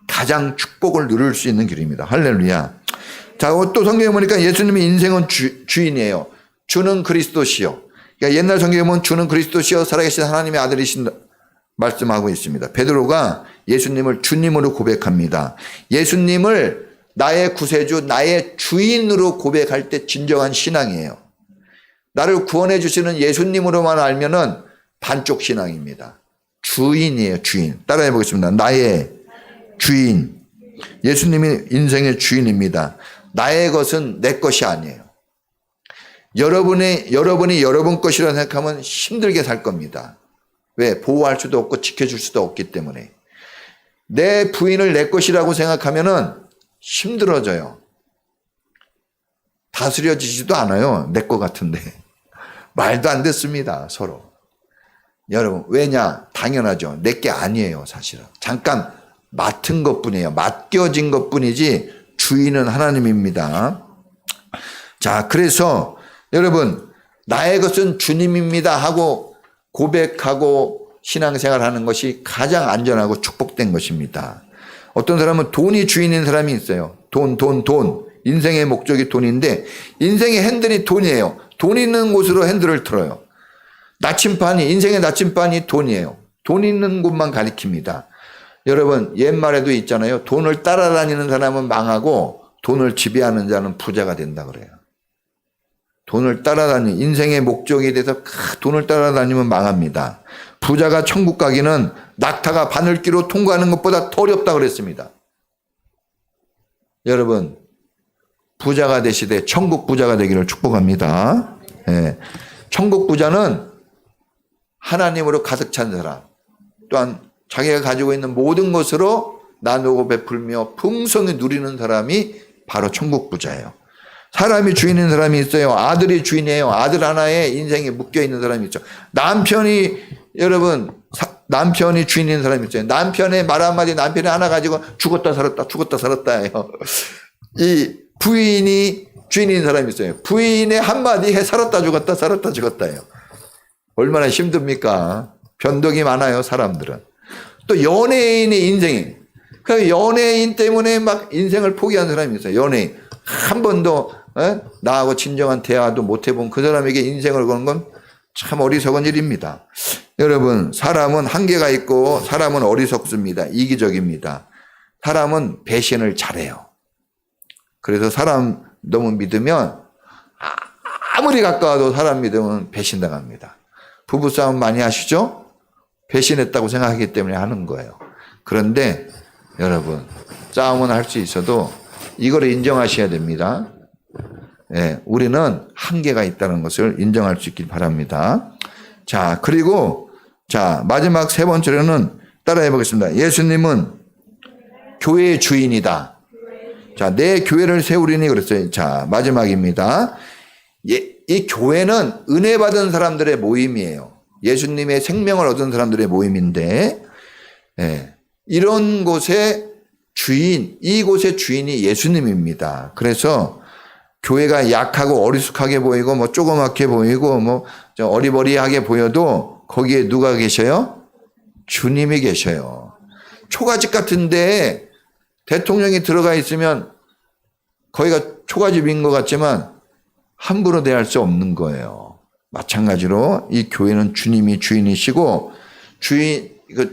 Speaker 2: 가장 축복을 누릴 수 있는 길입니다. 할렐루야. 자, 또 성경에 보니까 예수님의 인생은 주인이에요. 주는 그리스도시요. 그러니까 옛날 성경에 보면 주는 그리스도시요 살아계신 하나님의 아들이신 말씀하고 있습니다. 베드로가 예수님을 주님으로 고백합니다. 예수님을 나의 구세주, 나의 주인으로 고백할 때 진정한 신앙이에요. 나를 구원해 주시는 예수님으로만 알면은 반쪽 신앙입니다. 주인이에요, 주인. 따라해 보겠습니다. 나의 주인. 예수님이 인생의 주인입니다. 나의 것은 내 것이 아니에요. 여러분이 여러분 것이라 생각하면 힘들게 살 겁니다. 왜? 보호할 수도 없고 지켜줄 수도 없기 때문에. 내 부인을 내 것이라고 생각하면은 힘들어져요. 다스려지지도 않아요. 내 것 같은데. 말도 안 듣습니다. 서로. 여러분, 왜냐? 당연하죠. 내 게 아니에요, 사실은. 잠깐 맡은 것 뿐이에요. 맡겨진 것 뿐이지 주인은 하나님입니다. 자, 그래서 여러분, 나의 것은 주님입니다 하고 고백하고 신앙생활하는 것이 가장 안전하고 축복된 것입니다. 어떤 사람은 돈이 주인인 사람이 있어요. 돈. 인생의 목적이 돈인데 인생의 핸들이 돈이에요. 돈 있는 곳으로 핸들을 틀어요. 인생의 나침반이 돈이에요. 돈 있는 곳만 가리킵니다. 여러분, 옛말에도 있잖아요. 돈을 따라다니는 사람은 망하고 돈을 지배하는 자는 부자가 된다 그래요. 돈을 따라다니는 인생의 목적에 대해서 돈을 따라다니면 망합니다. 부자가 천국 가기는 낙타가 바늘길로 통과하는 것보다 더 어렵다 그랬습니다. 여러분, 부자가 되시되 천국 부자가 되기를 축복합니다. 예. 천국 부자는 하나님으로 가득 찬 사람, 또한 자기가 가지고 있는 모든 것으로 나누고 베풀며 풍성히 누리는 사람이 바로 천국 부자예요. 사람이 주인인 사람이 있어요. 아들이 주인이에요. 아들 하나에 인생이 묶여있는 사람이 있죠. 남편이 주인인 사람이 있어요. 남편의 말 한마디 남편이 하나 가지고 죽었다 살았다 해요. 이 부인이 주인인 사람이 있어요. 부인의 한마디에 살았다 죽었다 해요. 얼마나 힘듭니까? 변덕이 많아요, 사람들은. 또 연예인의 인생이 그 연예인 때문에 막 인생을 포기한 사람이 있어요. 연예인. 한 번도 나하고 진정한 대화도 못 해본 그 사람에게 인생을 거는 건 참 어리석은 일입니다. 여러분, 사람은 한계가 있고 사람은 어리석습니다. 이기적입니다. 사람은 배신을 잘해요. 그래서 사람 너무 믿으면 아무리 가까워도 사람 믿으면 배신당합니다. 부부싸움 많이 하시죠? 배신했다고 생각하기 때문에 하는 거예요. 그런데 여러분, 싸움은 할 수 있어도 이걸 인정하셔야 됩니다. 예, 우리는 한계가 있다는 것을 인정할 수 있길 바랍니다. 자, 그리고 마지막 세 번째로는 따라해 보겠습니다. 예수님은 교회의 주인이다. 자, 내 교회를 세우리니 그랬어요. 자, 마지막입니다. 이 교회는 은혜 받은 사람들의 모임이에요. 예수님의 생명을 얻은 사람들의 모임인데, 이런 곳의 이곳의 주인이 예수님입니다. 그래서 교회가 약하고 어리숙하게 보이고 뭐 조그맣게 보이고 뭐 어리버리하게 보여도 거기에 누가 계셔요? 주님이 계셔요. 초가집 같은데 대통령이 들어가 있으면 거기가 초가집인 것 같지만 함부로 대할 수 없는 거예요. 마찬가지로 이 교회는 주님이 주인이시고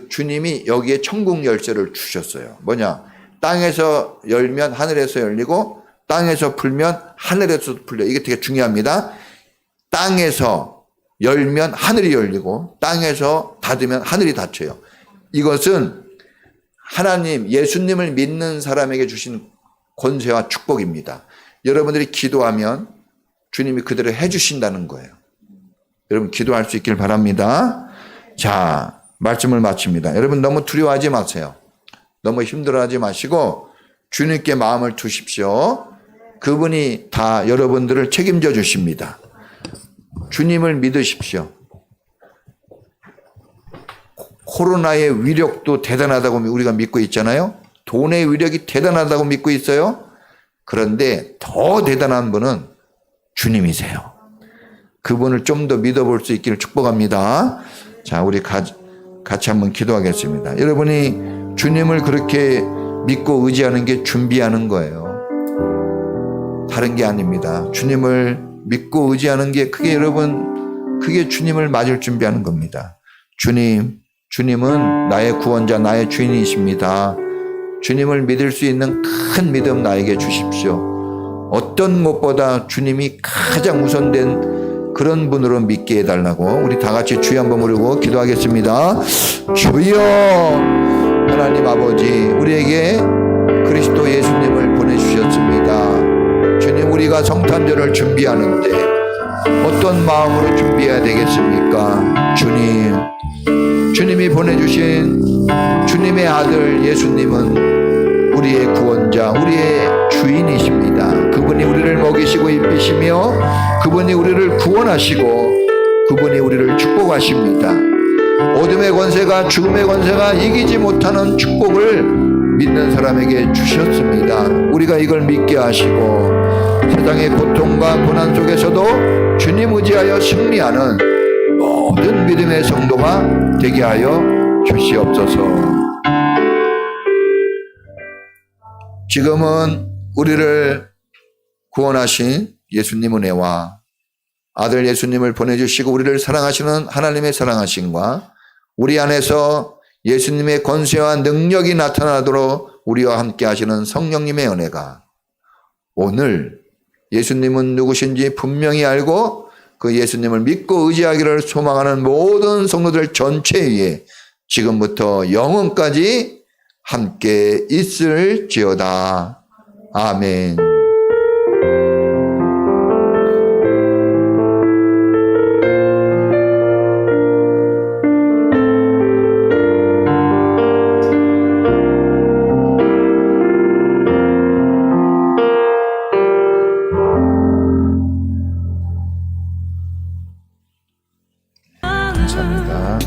Speaker 2: 주님이 여기에 천국 열쇠를 주셨어요. 뭐냐? 땅에서 열면 하늘에서 열리고 땅에서 풀면 하늘에서 풀려. 이게 되게 중요합니다. 땅에서 열면 하늘이 열리고 땅에서 닫으면 하늘이 닫혀요. 이것은 하나님, 예수님을 믿는 사람에게 주신 권세와 축복입니다. 여러분들이 기도하면 주님이 그대로 해주신다는 거예요. 여러분 기도할 수 있길 바랍니다. 자, 말씀을 마칩니다. 여러분 너무 두려워하지 마세요. 너무 힘들어하지 마시고 주님께 마음을 두십시오. 그분이 다 여러분들을 책임져 주십니다. 주님을 믿으십시오. 코로나의 위력도 대단하다고 우리가 믿고 있잖아요. 돈의 위력이 대단하다고 믿고 있어요. 그런데 더 대단한 분은 주님이세요. 그분을 좀 더 믿어볼 수 있기를 축복합니다. 자, 우리 같이 한번 기도하겠습니다. 여러분이 주님을 그렇게 믿고 의지하는 게 준비하는 거예요. 다른 게 아닙니다. 주님을 믿고 의지하는 게 그게 주님을 맞을 준비하는 겁니다. 주님은 나의 구원자, 나의 주인이십니다. 주님을 믿을 수 있는 큰 믿음 나에게 주십시오. 어떤 것보다 주님이 가장 우선된 그런 분으로 믿게 해달라고 우리 다 같이 주여 한번 부르고 기도하겠습니다. 주여, 하나님 아버지, 우리에게 그리스도 예수님을 보내주셨습니다. 주님, 우리가 성탄절을 준비하는데 어떤 마음으로 준비해야 되겠습니까? 주님이 보내주신 주님의 아들 예수님은 우리의 구원자, 우리의 주인이십니다. 그분이 우리를 먹이시고 입히시며 그분이 우리를 구원하시고 그분이 우리를 축복하십니다. 어둠의 권세가, 죽음의 권세가 이기지 못하는 축복을 믿는 사람에게 주셨습니다. 우리가 이걸 믿게 하시고 세상의 고통과 고난 속에서도 주님 의지하여 승리하는 모든 믿음의 성도가 되게 하여 주시옵소서. 지금은 우리를 구원하신 예수님 은혜와 아들 예수님을 보내주시고 우리를 사랑하시는 하나님의 사랑하심과 우리 안에서 예수님의 권세와 능력이 나타나도록 우리와 함께 하시는 성령님의 은혜가 오늘 예수님은 누구신지 분명히 알고 그 예수님을 믿고 의지하기를 소망하는 모든 성도들 전체 위에 지금부터 영원까지 함께 있을지어다. 아멘. 감사합니다.